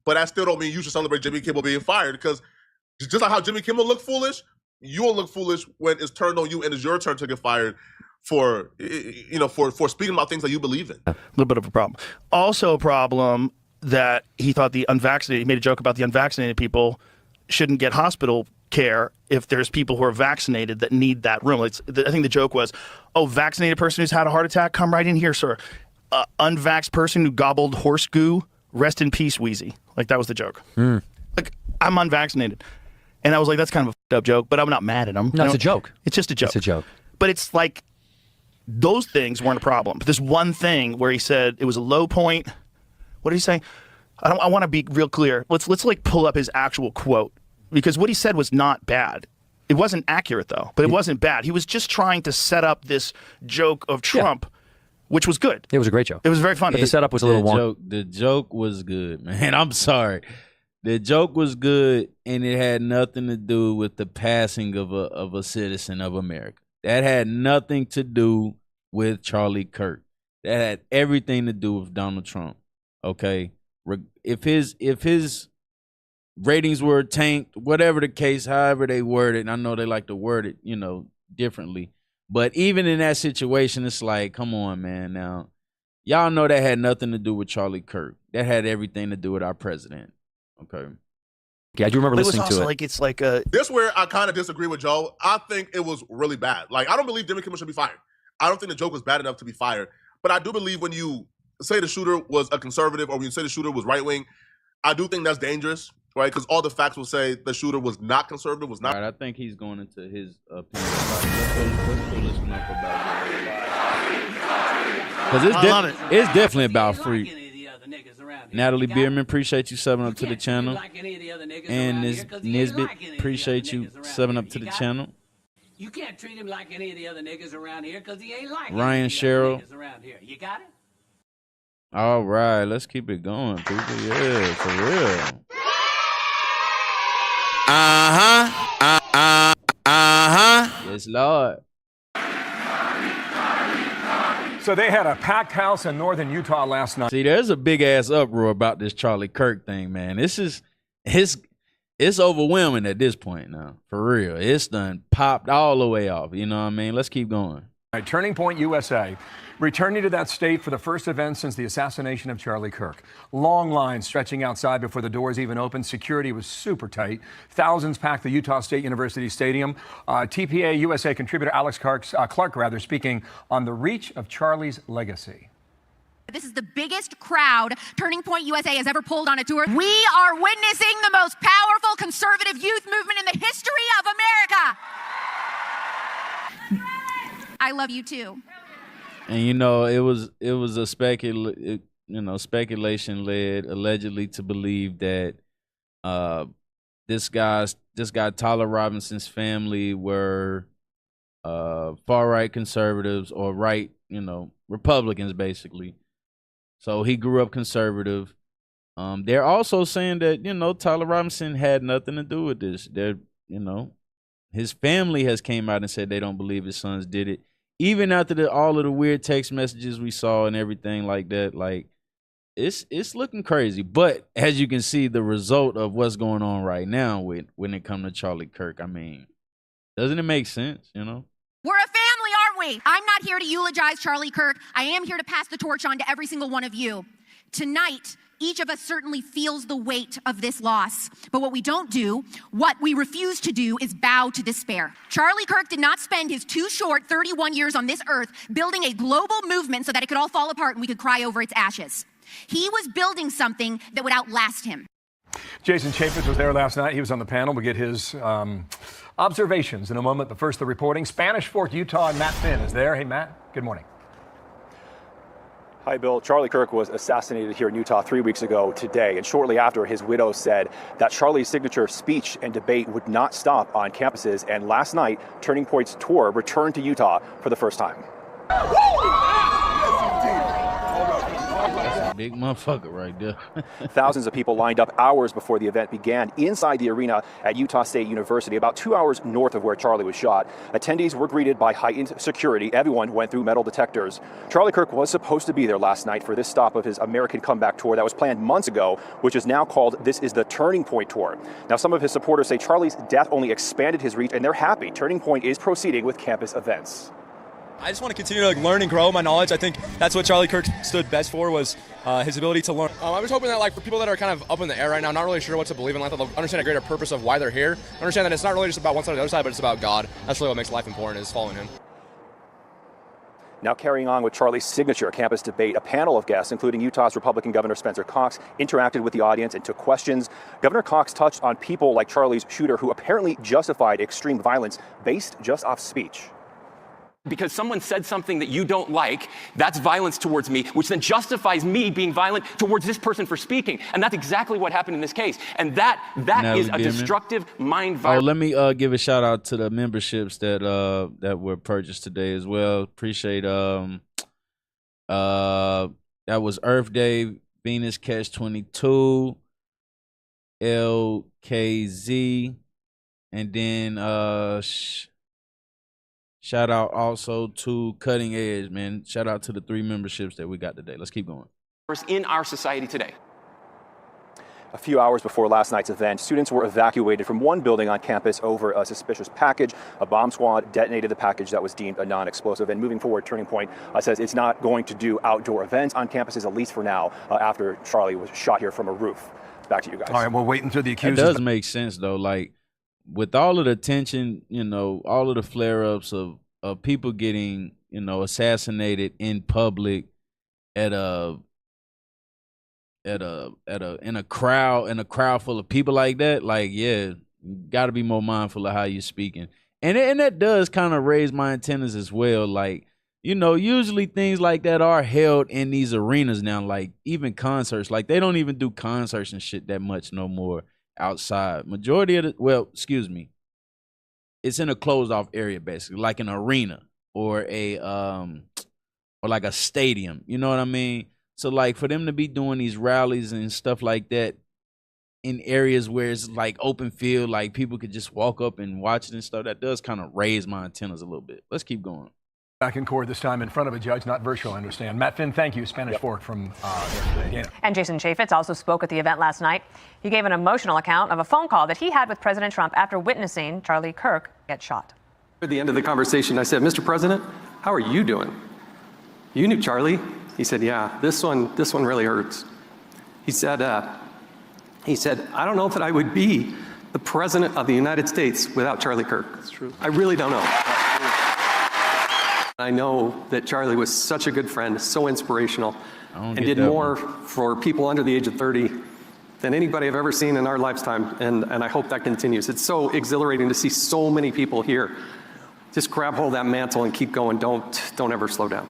But that still don't mean you should celebrate Jimmy Kimmel being fired, because just like how Jimmy Kimmel looked foolish, you'll look foolish when it's turned on you and it's your turn to get fired for speaking about things that you believe in. A little bit of a problem. Also a problem that he thought he made a joke about the unvaccinated people shouldn't get hospital care if there's people who are vaccinated that need that room. I think the joke was, vaccinated person who's had a heart attack, come right in here, sir. Unvaxxed person who gobbled horse goo, rest in peace, Wheezy. Like, that was the joke. Like, I'm unvaccinated. And I was like, that's kind of a f***ed up joke, but I'm not mad at him. No, it's a joke. It's just a joke. It's a joke. But it's like, those things weren't a problem. But this one thing where he said it was a low point. What did he say? I want to be real clear. Let's like pull up his actual quote, because what he said was not bad. It wasn't accurate though, but it wasn't bad. He was just trying to set up this joke of Trump, which was good. It was a great joke. It was very funny. But the setup was a little wonky. The joke was good, man. I'm sorry. The joke was good, and it had nothing to do with the passing of a citizen of America. That had nothing to do with Charlie Kirk. That had everything to do with Donald Trump. Okay? If his ratings were tanked, whatever the case, however they word it, and I know they like to word it, differently. But even in that situation, it's like, come on, man. Now, y'all know that had nothing to do with Charlie Kirk. That had everything to do with our president. Okay. Yeah, I do remember But it was listening also to it. like it's like a. This where I kind of disagree with Joe. I think it was really bad. Like, I don't believe Jimmy Kimmel should be fired. I don't think the joke was bad enough to be fired. But I do believe when you say the shooter was a conservative or when you say the shooter was right-wing, I do think that's dangerous, right? Because all the facts will say the shooter was not conservative, was not. All right, I think he's going into his opinion. Let's pull this one up about because it's definitely about free. Natalie Bierman, appreciate you subbing up to the channel. And Nisbet, appreciate you subbing up to the channel. You can't treat him like any of the other niggas around here because he ain't like Ryan any of the Sherrill. other niggas around here. You got it? All right, let's keep it going, people. Yeah, for real. Yes, Lord. So they had a packed house in northern Utah last night. See, there's a big ass uproar about this Charlie Kirk thing, man. It's overwhelming at this point now. For real. It's done popped all the way off. You know what I mean? Let's keep going. Turning Point USA, returning to that state for the first event since the assassination of Charlie Kirk. Long lines stretching outside before the doors even opened. Security was super tight. Thousands packed the Utah State University Stadium. TPA USA contributor Alex Clark, speaking on the reach of Charlie's legacy. This is the biggest crowd Turning Point USA has ever pulled on a tour. We are witnessing the most powerful conservative youth movement in the history of America. I love you too. And you know, it was a speculation led allegedly to believe that this guy Tyler Robinson's family were far right conservatives or right, Republicans basically. So he grew up conservative. They're also saying that, Tyler Robinson had nothing to do with this. His family has came out and said they don't believe his sons did it. Even after all of the weird text messages we saw and everything like that, like it's looking crazy. But as you can see, the result of what's going on right now when it comes to Charlie Kirk, I mean, doesn't it make sense, We're a family, aren't we? I'm not here to eulogize Charlie Kirk. I am here to pass the torch on to every single one of you. Tonight, each of us certainly feels the weight of this loss. But what we don't do, what we refuse to do, is bow to despair. Charlie Kirk did not spend his too short 31 years on this earth building a global movement so that it could all fall apart and we could cry over its ashes. He was building something that would outlast him. Jason Chaffetz was there last night. He was on the panel. We'll get his observations in a moment. But first, the reporting. Spanish Fork, Utah, and Matt Finn is there. Hey, Matt, good morning. Hi, Bill. Charlie Kirk was assassinated here in Utah 3 weeks ago today, and shortly after, his widow said that Charlie's signature speech and debate would not stop on campuses, and last night, Turning Point's tour returned to Utah for the first time. That's a big motherfucker right there. Thousands of people lined up hours before the event began inside the arena at Utah State University, about 2 hours north of where Charlie was shot. Attendees were greeted by heightened security. Everyone went through metal detectors. Charlie Kirk was supposed to be there last night for this stop of his American Comeback Tour that was planned months ago, which is now called This is the Turning Point Tour. Now, some of his supporters say Charlie's death only expanded his reach, and they're happy. Turning Point is proceeding with campus events. I just want to continue to learn and grow my knowledge. I think that's what Charlie Kirk stood best for, was his ability to learn. I was hoping that, for people that are kind of up in the air right now, not really sure what to believe in life, they'll understand a greater purpose of why they're here. Understand that it's not really just about one side or the other side, but it's about God. That's really what makes life important, is following him. Now carrying on with Charlie's signature campus debate, a panel of guests, including Utah's Republican Governor Spencer Cox, interacted with the audience and took questions. Governor Cox touched on people like Charlie's shooter who apparently justified extreme violence based just off speech. Because someone said something that you don't like, that's violence towards me, which then justifies me being violent towards this person for speaking. And that's exactly what happened in this case. And that is a destructive mind violence. Oh, let me give a shout out to the memberships that were purchased today as well. Appreciate that was Earth Day, Venus Catch 22, LKZ, and then shout out also to Cutting Edge, man. Shout out to the 3 memberships that we got today. Let's keep going. In our society today. A few hours before last night's event, students were evacuated from one building on campus over a suspicious package. A bomb squad detonated the package that was deemed a non-explosive. And moving forward, Turning Point says it's not going to do outdoor events on campuses, at least for now, after Charlie was shot here from a roof. Back to you guys. All right, we're waiting through the It accusers. does make sense though. Like with all of the tension, all of the flare-ups of people getting, assassinated in public in a crowd full of people like that. Like, yeah, you got to be more mindful of how you're speaking, and that does kind of raise my antennas as well. Like, usually things like that are held in these arenas now, like even concerts. Like they don't even do concerts and shit that much no more outside. Majority of it's in a closed off area basically, like an arena or or like a stadium. You know what I mean? So like for them to be doing these rallies and stuff like that in areas where it's like open field, like people could just walk up and watch it and stuff, that does kind of raise my antennas a little bit. Let's keep going. Back in court this time in front of a judge, not virtual, I understand. Matt Finn, thank you. Spanish Fork from yesterday. Dana. And Jason Chaffetz also spoke at the event last night. He gave an emotional account of a phone call that he had with President Trump after witnessing Charlie Kirk get shot. At the end of the conversation, I said, Mr. President, how are you doing? You knew Charlie? He said, yeah, this one really hurts. He said, I don't know that I would be the President of the United States without Charlie Kirk. That's true. I really don't know. I know that Charlie was such a good friend, so inspirational, and did more for people under the age of 30 than anybody I've ever seen in our lifetime, and I hope that continues. It's so exhilarating to see so many people here. Just grab hold of that mantle and keep going. Don't ever slow down.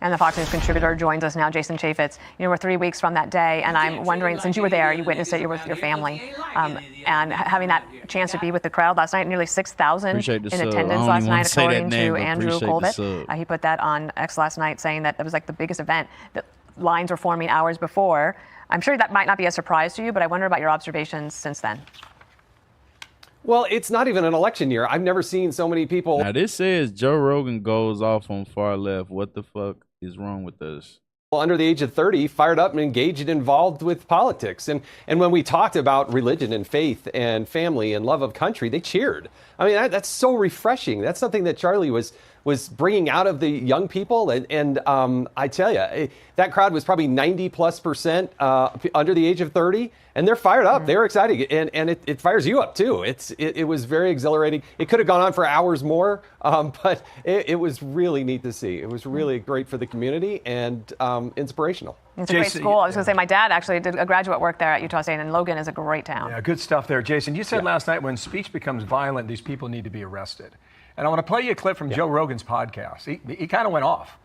And the Fox News contributor joins us now, Jason Chaffetz. We're 3 weeks from that day, and I'm wondering, since you were there, you witnessed it, you were with your family, and having that chance to be with the crowd last night, nearly 6,000 in attendance last night, according to Andrew Colbert. He put that on X last night, saying that it was like the biggest event. The lines were forming hours before. I'm sure that might not be a surprise to you, but I wonder about your observations since then. Well, it's not even an election year. I've never seen so many people. Now, this says Joe Rogan goes off on far left. What the fuck is wrong with us? Under the age of 30, fired up and engaged and involved with politics. And when we talked about religion and faith and family and love of country, they cheered. I mean, that's so refreshing. That's something that Charlie was bringing out of the young people. And I tell you, that crowd was probably 90+% under the age of 30. And they're fired up. They're excited. And it fires you up, too. It was very exhilarating. It could have gone on for hours more, but it was really neat to see. It was really great for the community and inspirational. It's a great school. I was going to say, my dad actually did a graduate work there at Utah State, and Logan is a great town. Yeah, good stuff there. Jason, you said last night when speech becomes violent, these people need to be arrested. And I want to play you a clip from Joe Rogan's podcast. He kind of went off.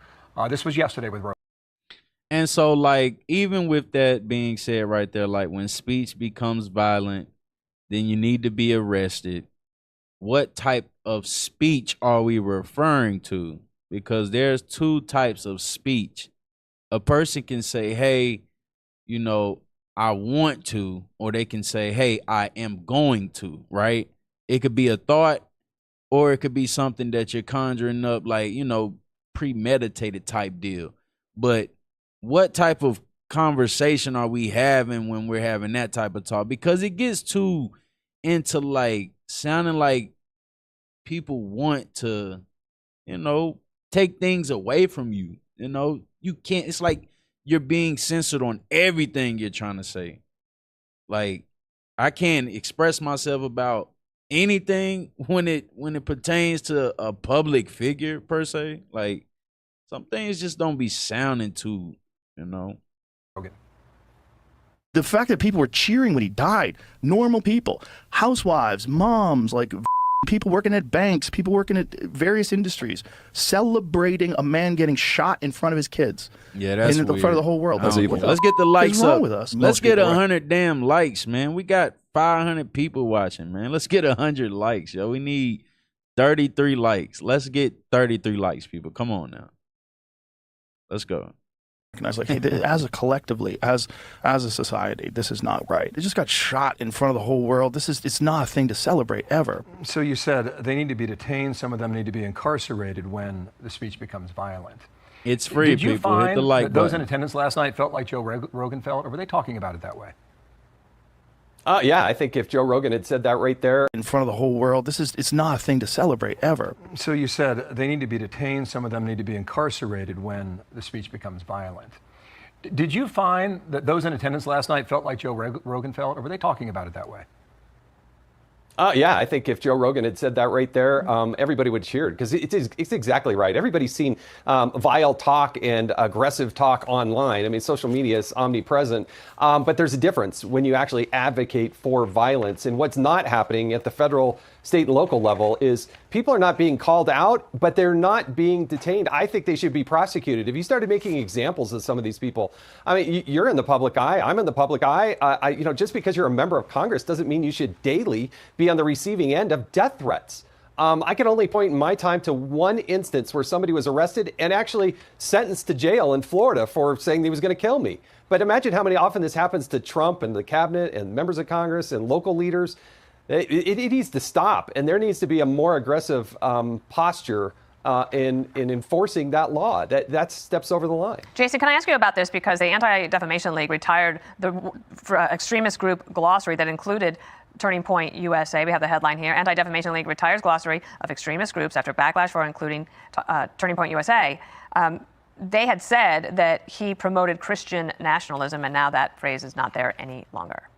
This was yesterday with Rogan. And so, like, even with that being said right there, like, when speech becomes violent, then you need to be arrested. What type of speech are we referring to? Because there's two types of speech. A person can say, hey, I want to, or they can say, hey, I am going to, right? It could be a thought, or it could be something that you're conjuring up, like, premeditated type deal. But what type of conversation are we having when we're having that type of talk? Because it gets too into like sounding like people want to, take things away from you. You can't, it's like you're being censored on everything you're trying to say. Like, I can't express myself about anything when it pertains to a public figure per se. Like, some things just don't be sounding too, Okay. The fact that people were cheering when he died, normal people, housewives, moms, like people working at banks, people working at various industries, celebrating a man getting shot in front of his kids. Yeah, that's in front of the whole world. That's evil. Let's get the likes up. With us? Let's get 100 damn likes, man. We got 500 people watching, man. Let's get 100 likes, yo. We need 33 likes. Let's get 33 likes, people. Come on now. Let's go. And I was like, hey, as a collectively, as a society, this is not right. They just got shot in front of the whole world. It's not a thing to celebrate ever. So you said they need to be detained. Some of them need to be incarcerated when the speech becomes violent. It's free, Did you people. find Hit the like that those button. in attendance last night felt like Joe Rogan felt, or were they talking about it that way? Yeah, I think if Joe Rogan had said that right there in front of the whole world, it's not a thing to celebrate ever. So you said they need to be detained. Some of them need to be incarcerated when the speech becomes violent. Did you find that those in attendance last night felt like Joe Rogan felt, or were they talking about it that way? Yeah, I think if Joe Rogan had said that right there, everybody would cheer, because it's exactly right. Everybody's seen vile talk and aggressive talk online. I mean, social media is omnipresent, but there's a difference when you actually advocate for violence. And what's not happening at the federal, state, and local level is people are not being called out, but they're not being detained. I think they should be prosecuted. If you started making examples of some of these people, I mean, you're in the public eye, I'm in the public eye. Just because you're a member of Congress doesn't mean you should daily be on the receiving end of death threats. I can only point in my time to one instance where somebody was arrested and actually sentenced to jail in Florida for saying he was going to kill me. But imagine how often this happens to Trump and the cabinet and members of Congress and local leaders. It needs to stop, and there needs to be a more aggressive posture in enforcing that law. That steps over the line. Jason, can I ask you about this? Because the Anti-Defamation League retired the extremist group glossary that included Turning Point USA. We have the headline here. Anti-Defamation League retires glossary of extremist groups after backlash for including Turning Point USA. They had said that he promoted Christian nationalism, and now that phrase is not there any longer.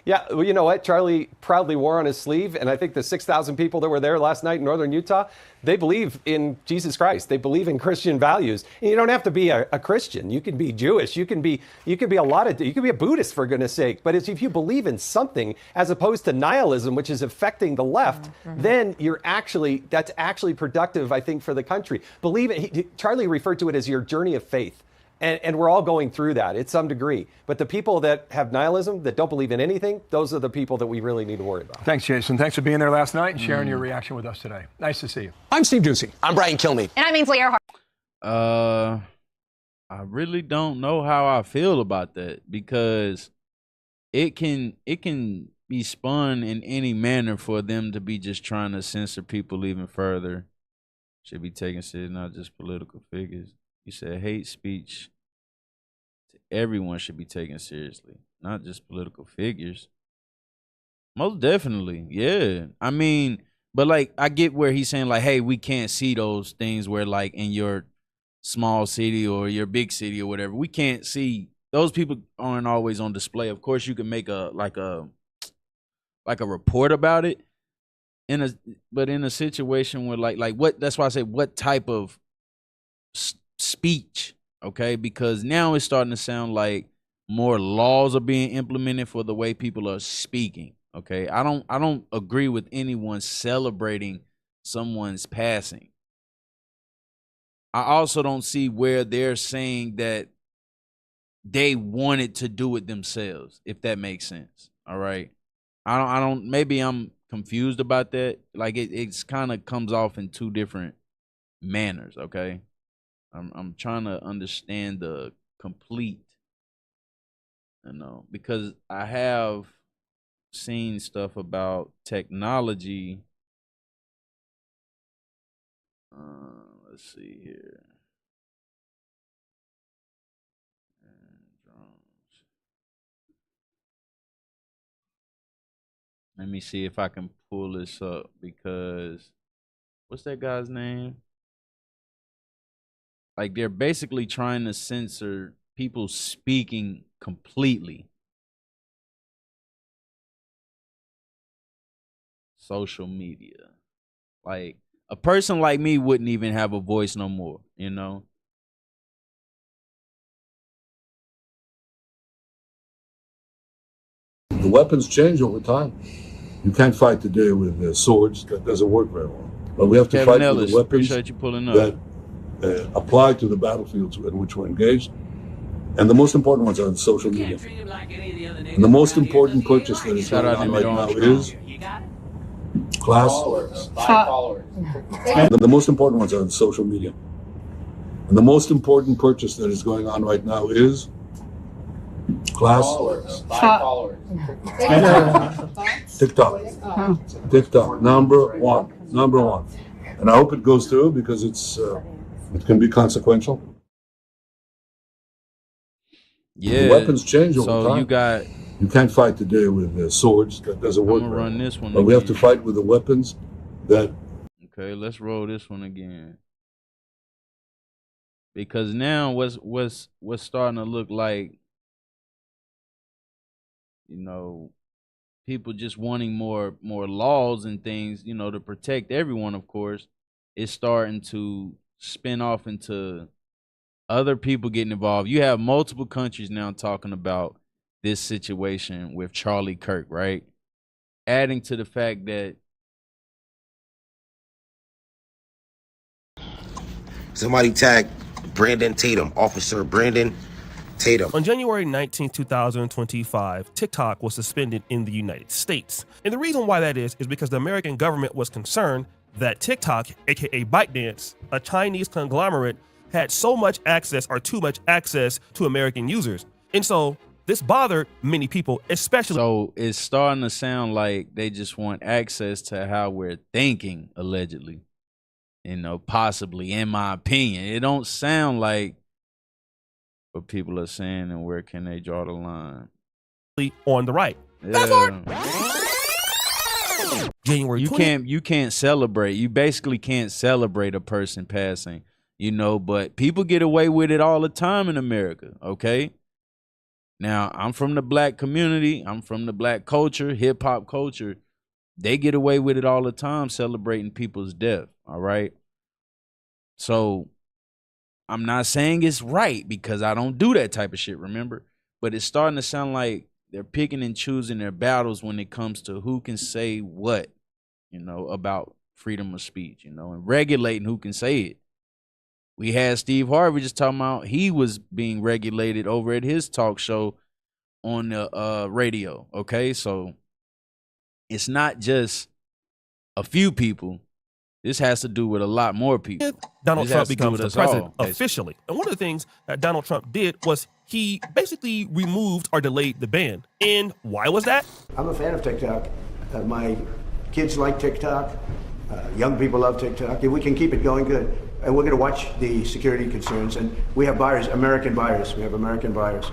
Yeah, well, you know what? Charlie proudly wore on his sleeve, and I think the 6,000 people that were there last night in northern Utah, they believe in Jesus Christ. They believe in Christian values. And you don't have to be a Christian. You can be Jewish. You can be you can be a Buddhist, for goodness sake. But if you believe in something as opposed to nihilism, which is affecting the left, then that's actually productive, I think, for the country. Believe it. Charlie referred to it as your journey of faith. And we're all going through that at some degree. But the people that have nihilism, that don't believe in anything, those are the people that we really need to worry about. Thanks, Jason. Thanks for being there last night and sharing your reaction with us today. Nice to see you. I'm Steve Doocy. I'm Brian Kilmeade. And I'm Ainsley Earhart. I really don't know how I feel about that, because it can be spun in any manner for them to be just trying to censor people even further. Should be taken seriously, not just political figures. You said hate speech. Everyone should be taken seriously, not just political figures. Most definitely, yeah. I mean, but like, I get where he's saying, like, hey, we can't see those things where, like, in your small city or your big city or whatever, we can't see those people. Aren't always on display. Of course, you can make a report about it but in a situation where like what? That's why I say, what type of speech? Okay, because now it's starting to sound like more laws are being implemented for the way people are speaking. Okay, I don't agree with anyone celebrating someone's passing. I also don't see where they're saying that they wanted to do it themselves, if that makes sense. All right, I don't. Maybe I'm confused about that. Like it's kind of comes off in two different manners. Okay. I'm trying to understand the complete, because I have seen stuff about technology. Let's see here. Let me see if I can pull this up, because what's that guy's name? Like, they're basically trying to censor people speaking completely. Social media. Like, a person like me wouldn't even have a voice no more, you know? The weapons change over time. You can't fight today with swords. That doesn't work very well. But we have to fight with the weapons that apply to the battlefields in which we're engaged. And the most important ones are on social media. And the most important purchase that is going on right now is class. And the most important ones are on social media. And the most important purchase that is going on right now is class. TikTok, number one. And I hope it goes through, because it can be consequential. Yeah. The weapons change over time. So you can't fight today with swords. That doesn't work. I'm gonna run this one but we have to fight with the weapons that. Okay, let's roll this one again. Because now what's starting to look like, you know, people just wanting more laws and things, you know, to protect everyone, of course, is starting to spin off into other people getting involved. You have multiple countries now talking about this situation with Charlie Kirk, right? Adding to the fact that somebody tagged Brandon Tatum, Officer Brandon Tatum. On January 19, 2025, TikTok was suspended in the United States. And the reason why that is because the American government was concerned that TikTok, aka ByteDance, a Chinese conglomerate, had so much access or too much access to American users. And so this bothered many people, especially. So it's starting to sound like they just want access to how we're thinking, allegedly. You know, possibly, in my opinion. It don't sound like what people are saying, and where can they draw the line? On the right. Yeah. January 20th. You can't celebrate. You basically can't celebrate a person passing, you know, but people get away with it all the time in America, okay? Now, I'm from the black community. I'm from the black culture, hip-hop culture. They get away with it all the time, celebrating people's death, all right? So I'm not saying it's right, because I don't do that type of shit, remember? But it's starting to sound like they're picking and choosing their battles when it comes to who can say what, you know, about freedom of speech, you know, and regulating who can say it. We had Steve Harvey just talking about he was being regulated over at his talk show on the radio, okay? So it's not just a few people. This has to do with a lot more people. Donald Trump becomes the president officially. And one of the things that Donald Trump did was he basically removed or delayed the ban. And why was that? I'm a fan of TikTok. My kids like TikTok. Young people love TikTok. If we can keep it going, good. And we're going to watch the security concerns. And we have buyers, American buyers. We have American buyers.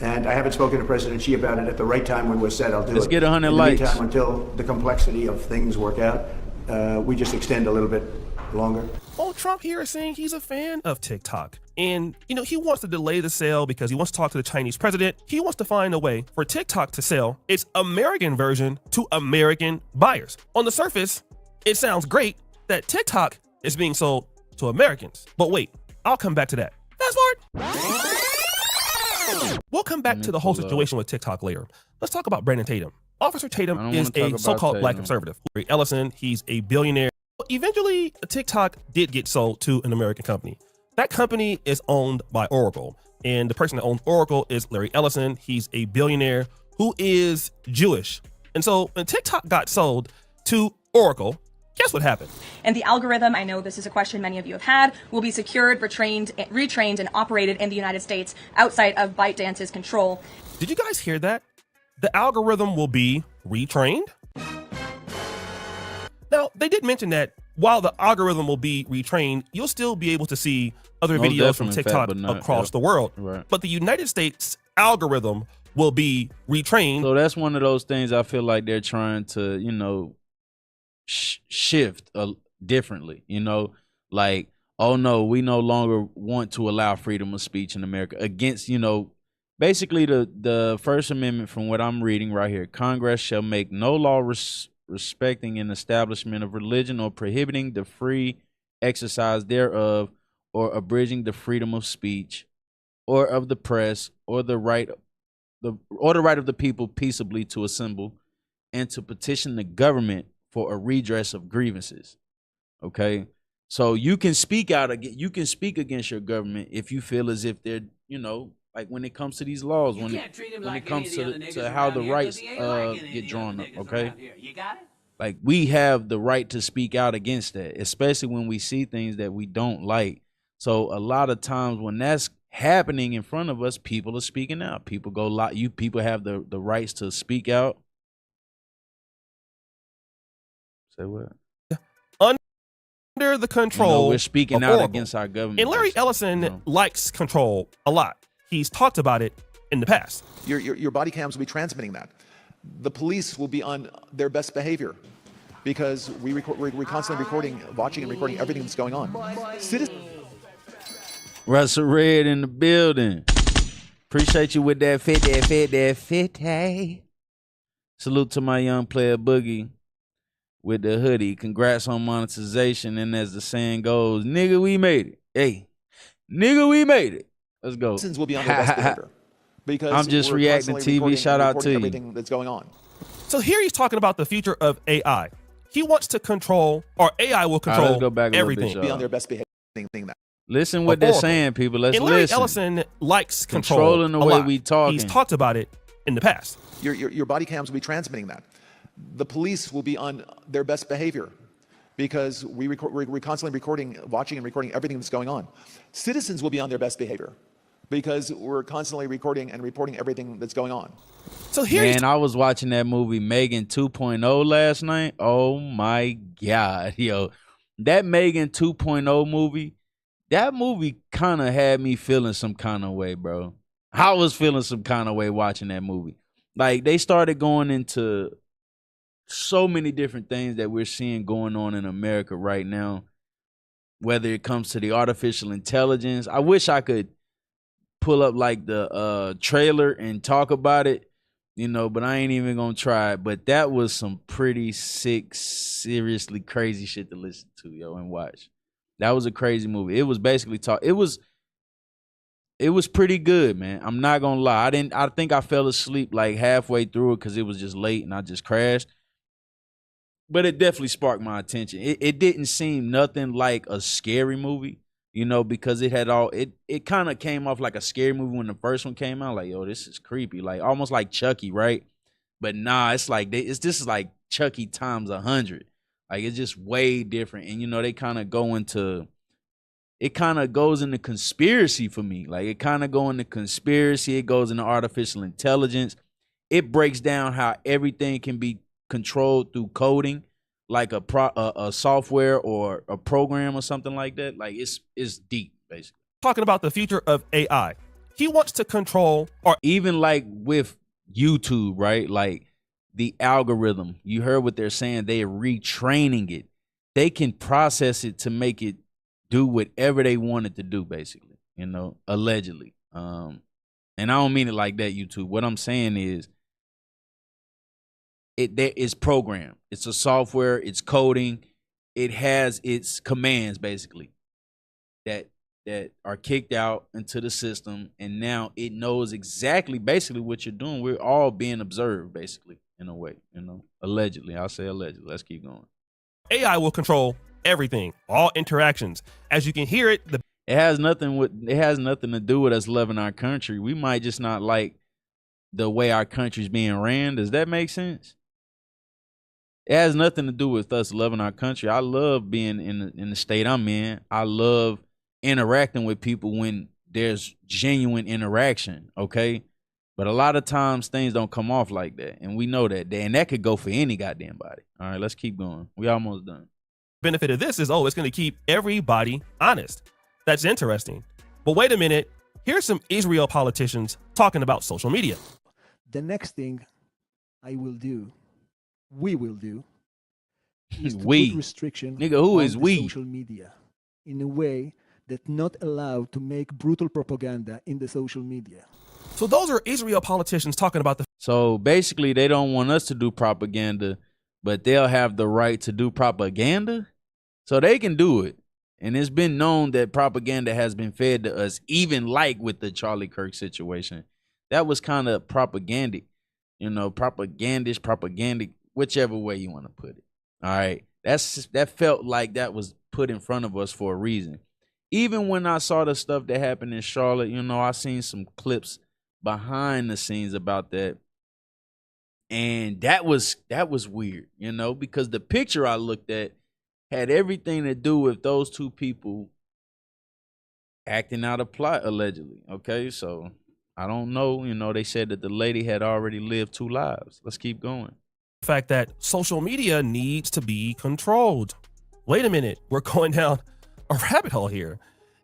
And I haven't spoken to President Xi about it. At the right time when we're set, I'll do it. Let's get 100 likes. In the meantime, until the complexity of things work out, we just extend a little bit longer. Oh, Trump here is saying he's a fan of TikTok. And, you know, he wants to delay the sale because he wants to talk to the Chinese president. He wants to find a way for TikTok to sell its American version to American buyers. On the surface, it sounds great that TikTok is being sold to Americans. But wait, I'll come back to that. Fast forward. We'll come back to the whole situation with TikTok later. Let's talk about Brandon Tatum. Officer Tatum is a so-called black conservative. Larry Ellison, he's a billionaire. Eventually, TikTok did get sold to an American company. That company is owned by Oracle. And the person that owns Oracle is Larry Ellison. He's a billionaire who is Jewish. And so when TikTok got sold to Oracle, guess what happened? And the algorithm, I know this is a question many of you have had, will be secured, retrained, and operated in the United States outside of ByteDance's control. Did you guys hear that? The algorithm will be retrained? Now, they did mention that while the algorithm will be retrained, you'll still be able to see other videos from TikTok across the world. Right. But the United States algorithm will be retrained. So that's one of those things I feel like they're trying to, you know, shift differently, you know, like, oh no, we no longer want to allow freedom of speech in America against, you know, basically the First Amendment, from what I'm reading right here. Congress shall make no law respecting an establishment of religion or prohibiting the free exercise thereof or abridging the freedom of speech or of the press or the right of the people peaceably to assemble and to petition the government for a redress of grievances. Okay, so you can speak out. You can speak against your government if you feel as if they're, you know, like when it comes to these laws, when it comes to how the rights get drawn up. Okay, you got it. Like we have the right to speak out against that, especially when we see things that we don't like. So a lot of times when that's happening in front of us, people are speaking out. People go lot. You people have the rights to speak out. Say what? Under the control, you know, we're speaking out against our government. And Larry Ellison likes control a lot. He's talked about it in the past. Your body cams will be transmitting that. The police will be on their best behavior because we're constantly recording, watching and recording everything that's going on. Russell Red in the building. Appreciate you with that 50. Salute to my young player Boogie with the hoodie. Congrats on monetization. And as the saying goes, nigga, we made it. Hey, nigga, we made it. Let's go. Citizens will be on their best behavior because I'm just reacting TV. Shout out to you. Everything that's going on. So here he's talking about the future of AI. He wants to control, or AI will control let's go back everything. Be on their best behavior. Listen what they're saying, people. Let's and Larry listen. Ellison likes Controlling the way we talking. He's talked about it in the past. Your body cams will be transmitting that. The police will be on their best behavior because we're constantly recording, watching and recording everything that's going on. Citizens will be on their best behavior because we're constantly recording and reporting everything that's going on. So here, man, I was watching that movie Megan 2.0 last night. Oh my God, yo, that Megan 2.0 movie. That movie kind of had me feeling some kind of way, bro. I was feeling some kind of way watching that movie. Like, they started going into so many different things that we're seeing going on in America right now, whether it comes to the artificial intelligence. I wish I could pull up, like, the trailer and talk about it, you know, but I ain't even going to try it. But that was some pretty sick, seriously crazy shit to listen to, yo, and watch. That was a crazy movie. It was basically it was pretty good, man. I'm not gonna lie. I think I fell asleep like halfway through it because it was just late and I just crashed. But it definitely sparked my attention. It didn't seem nothing like a scary movie, you know, because it had it kind of came off like a scary movie when the first one came out. Like, yo, this is creepy. Like almost like Chucky, right? But nah, it's like this is like Chucky times 100. Like, it's just way different. And, you know, they kind of go into, it kind of goes into conspiracy for me. Like, it kind of go into conspiracy. It goes into artificial intelligence. It breaks down how everything can be controlled through coding, like a software or a program or something like that. Like, it's deep, basically. Talking about the future of AI. He wants to control, or even like with YouTube, right? Like, the algorithm, you heard what they're saying, they're retraining it. They can process it to make it do whatever they want it to do, basically, you know, allegedly. And I don't mean it like that, YouTube. What I'm saying is there is programmed. It's a software, it's coding, it has its commands, basically, that are kicked out into the system, and now it knows exactly basically what you're doing. We're all being observed, basically. In a way, you know, allegedly. I'll say allegedly. Let's keep going. AI will control everything, all interactions. As you can hear it, it has nothing to do with us loving our country. We might just not like the way our country's being ran. Does that make sense? It has nothing to do with us loving our country. I love being in the state I'm in. I love interacting with people when there's genuine interaction, okay? But a lot of times things don't come off like that. And we know that. And that could go for any goddamn body. All right, let's keep going. We almost done. Benefit of this is, it's going to keep everybody honest. That's interesting. But wait a minute. Here's some Israel politicians talking about social media. The next thing we will do, is to put restriction on social media in a way that not allowed to make brutal propaganda in the social media. So those are Israel politicians talking about So basically, they don't want us to do propaganda, but they'll have the right to do propaganda. So they can do it. And it's been known that propaganda has been fed to us, even like with the Charlie Kirk situation. That was kind of propagandic, you know, propagandic, whichever way you want to put it. All right. That felt like that was put in front of us for a reason. Even when I saw the stuff that happened in Charlotte, you know, I seen some clips behind the scenes about that, and that was weird, you know, because the picture I looked at had everything to do with those two people acting out a plot, allegedly. Okay, so I don't know, you know, they said that the lady had already lived 2 lives. Let's keep going. The fact that social media needs to be controlled. Wait a minute, we're going down a rabbit hole here.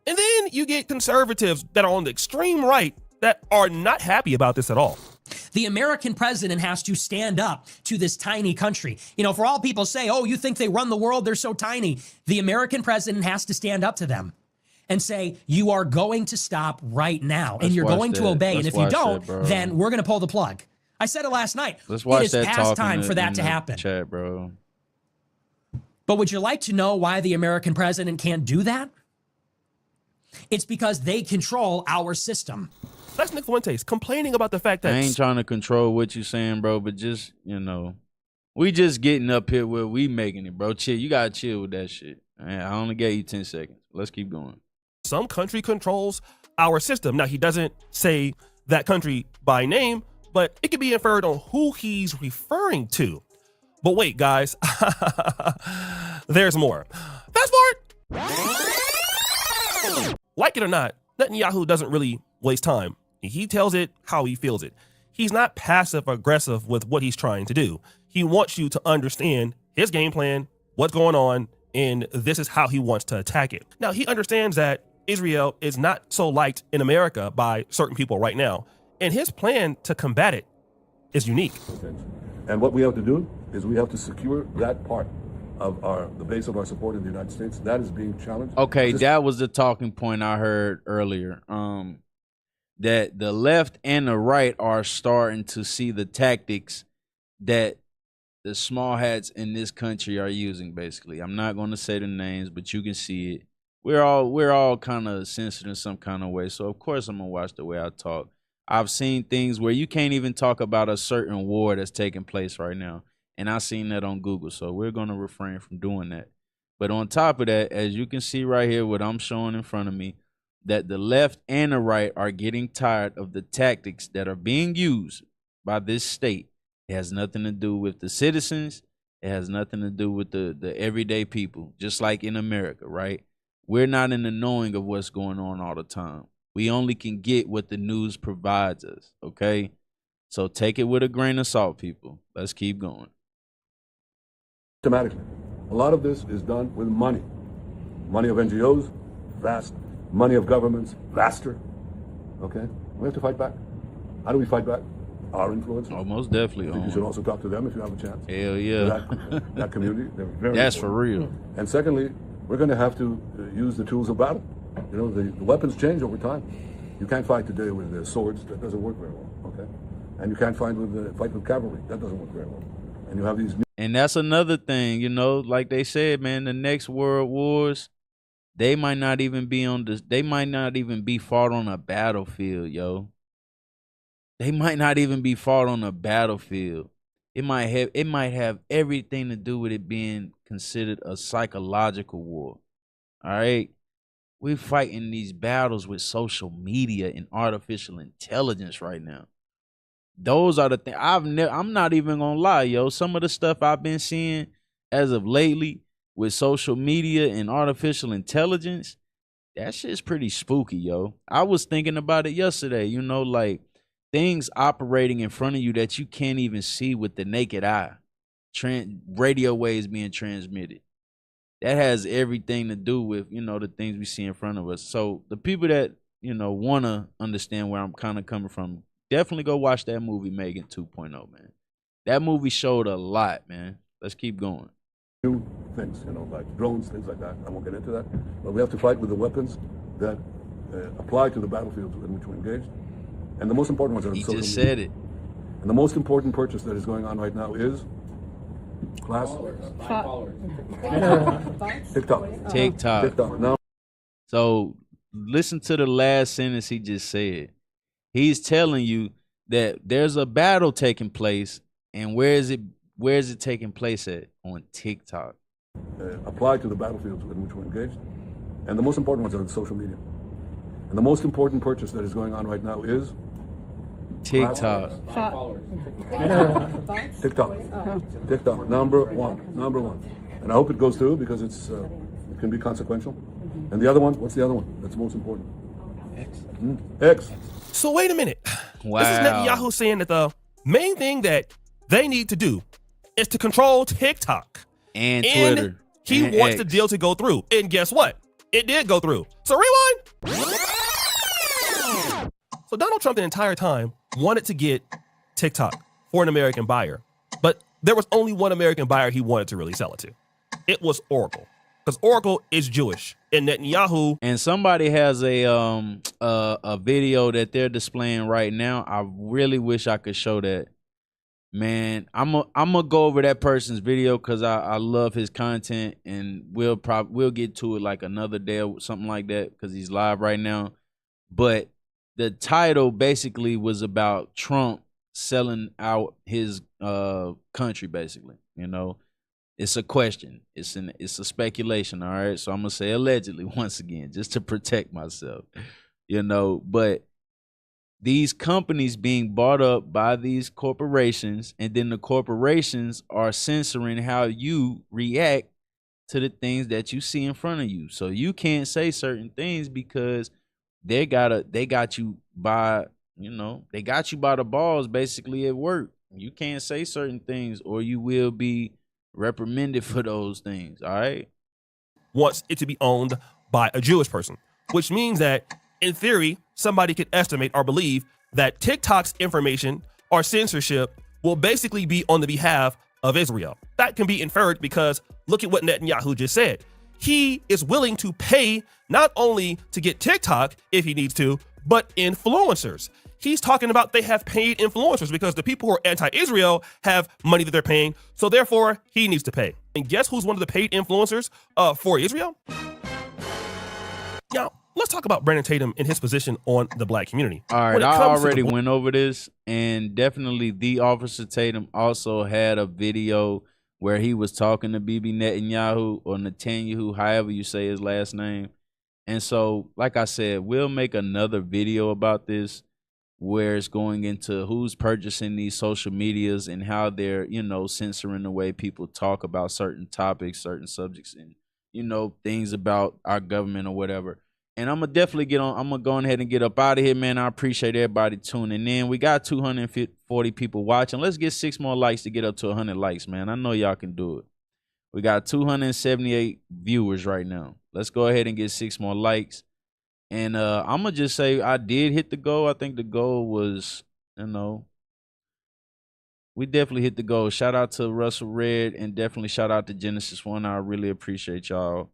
And then you get conservatives that are on the extreme right that are not happy about this at all. The American president has to stand up to this tiny country. You know, for all people say, oh, you think they run the world, they're so tiny. The American president has to stand up to them. and say, you are going to stop right now, and you're going to obey. And if you don't, then we're going to pull the plug. I said it last night. Let's watch it is past time for that to happen. Chat, bro. But would you like to know why the American president can't do that? It's because they control our system. That's Nick Fuentes complaining about the fact that... I ain't trying to control what you saying, bro, but just, you know, we just getting up here where we making it, bro. Chill. You got to chill with that shit. I only gave you 10 seconds. Let's keep going. Some country controls our system. Now, he doesn't say that country by name, but it can be inferred on who he's referring to. But wait, guys, there's more. Fast forward. Like it or not, Netanyahu doesn't really waste time. He tells it how he feels it. He's not passive aggressive with what he's trying to do. He wants you to understand his game plan, what's going on, and this is how he wants to attack it. Now, he understands that Israel is not so liked in America by certain people right now, and his plan to combat it is unique. And what we have to do is we have to secure that part of the base of our support in the United States. That is being challenged. Okay, that was the talking point I heard earlier. That the left and the right are starting to see the tactics that the small hats in this country are using, basically. I'm not going to say the names, but you can see it. We're all kind of censored in some kind of way. So of course I'm gonna watch the way I talk. I've seen things where you can't even talk about a certain war that's taking place right now. And I've seen that on Google. So we're going to refrain from doing that. But on top of that, as you can see right here, what I'm showing in front of me, that the left and the right are getting tired of the tactics that are being used by this state. It has nothing to do with the citizens. It has nothing to do with the everyday people, just like in America, right? We're not in the knowing of what's going on all the time. We only can get what the news provides us, okay? So take it with a grain of salt, people. Let's keep going. Systematically. A lot of this is done with money. Money of NGOs, vast. Money of governments, vaster. Okay? We have to fight back. How do we fight back? Our influence. Oh, most definitely. I think you should also talk to them if you have a chance. Hell yeah. That community. They're very That's important. for real. And secondly, we're going to have to use the tools of battle. You know, the weapons change over time. You can't fight today with swords. That doesn't work very well. Okay? And you can't fight with cavalry. That doesn't work very well. And you have these. And that's another thing, you know, like they said, man, the next world wars, they might not even be fought on a battlefield, yo. They might not even be fought on a battlefield. It might have everything to do with it being considered a psychological war. All right? We're fighting these battles with social media and artificial intelligence right now. Those are the things I'm not even gonna lie, yo. Some of the stuff I've been seeing as of lately with social media and artificial intelligence, that shit's pretty spooky, yo. I was thinking about it yesterday, you know, like things operating in front of you that you can't even see with the naked eye. Radio waves being transmitted. That has everything to do with, you know, the things we see in front of us. So the people that, you know, want to understand where I'm kind of coming from, definitely go watch that movie, Megan 2.0, man. That movie showed a lot, man. Let's keep going. New things, you know, like drones, things like that. I won't get into that. But we have to fight with the weapons that apply to the battlefields in which we're engaged. And the most important ones are social media. He just said it. And the most important purchase that is going on right now is TikTok. Now, so listen to the last sentence he just said. He's telling you that there's a battle taking place, and where is it taking place at? On TikTok. Apply to the battlefields in which we're engaged. And the most important ones are social media. And the most important purchase that is going on right now is TikTok. TikTok. Number one. And I hope it goes through because it can be consequential. And the other one, what's the other one? That's most important. X. So wait a minute. Wow. This is Netanyahu saying that the main thing that they need to do is to control TikTok. And Twitter. He wants the deal to go through. And guess what? It did go through. So rewind. So Donald Trump the entire time wanted to get TikTok for an American buyer. But there was only one American buyer he wanted to really sell it to. It was Oracle. because Oracle is Jewish and Netanyahu. And somebody has a video that they're displaying right now. I really wish I could show that. Man, I'm gonna go over that person's video because I love his content, and we'll get to it like another day or something like that because he's live right now. But the title basically was about Trump selling out his country, basically. You know, it's a question. It's a speculation. All right, so I'm gonna say allegedly once again, just to protect myself. You know, but these companies being bought up by these corporations, and then the corporations are censoring how you react to the things that you see in front of you. So you can't say certain things because they got you by, you know, they got you by the balls basically at work. You can't say certain things or you will be reprimanded for those things. All right. Wants it to be owned by a Jewish person, which means that in theory, somebody could estimate or believe that TikTok's information or censorship will basically be on the behalf of Israel. That can be inferred because look at what Netanyahu just said. He is willing to pay not only to get TikTok if he needs to, but influencers. He's talking about they have paid influencers because the people who are anti-Israel have money that they're paying, so therefore he needs to pay. And guess who's one of the paid influencers for Israel? Now, let's talk about Brandon Tatum and his position on the black community. All right, I already went over this, and definitely the Officer Tatum also had a video where he was talking to Bibi Netanyahu or Netanyahu, however you say his last name. And so, like I said, we'll make another video about this where it's going into who's purchasing these social medias and how they're, you know, censoring the way people talk about certain topics, certain subjects, and, you know, things about our government or whatever. And I'm gonna definitely I'm gonna go ahead and get up out of here, man. I appreciate everybody tuning in. We got 240 people watching. Let's get 6 more likes to get up to 100 likes, man. I know y'all can do it. We got 278 viewers right now. Let's go ahead and get 6 more likes. And I'm gonna just say I did hit the goal. I think the goal was, you know, we definitely hit the goal. Shout out to Russell Red and definitely shout out to Genesis One. I really appreciate y'all,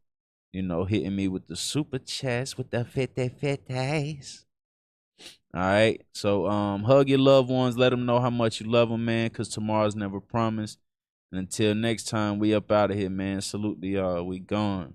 you know, hitting me with the super chats with the 50-50s. All right. So hug your loved ones. Let them know how much you love them, man, because tomorrow's never promised. And until next time, we up out of here, man. Salute to y'all. We gone.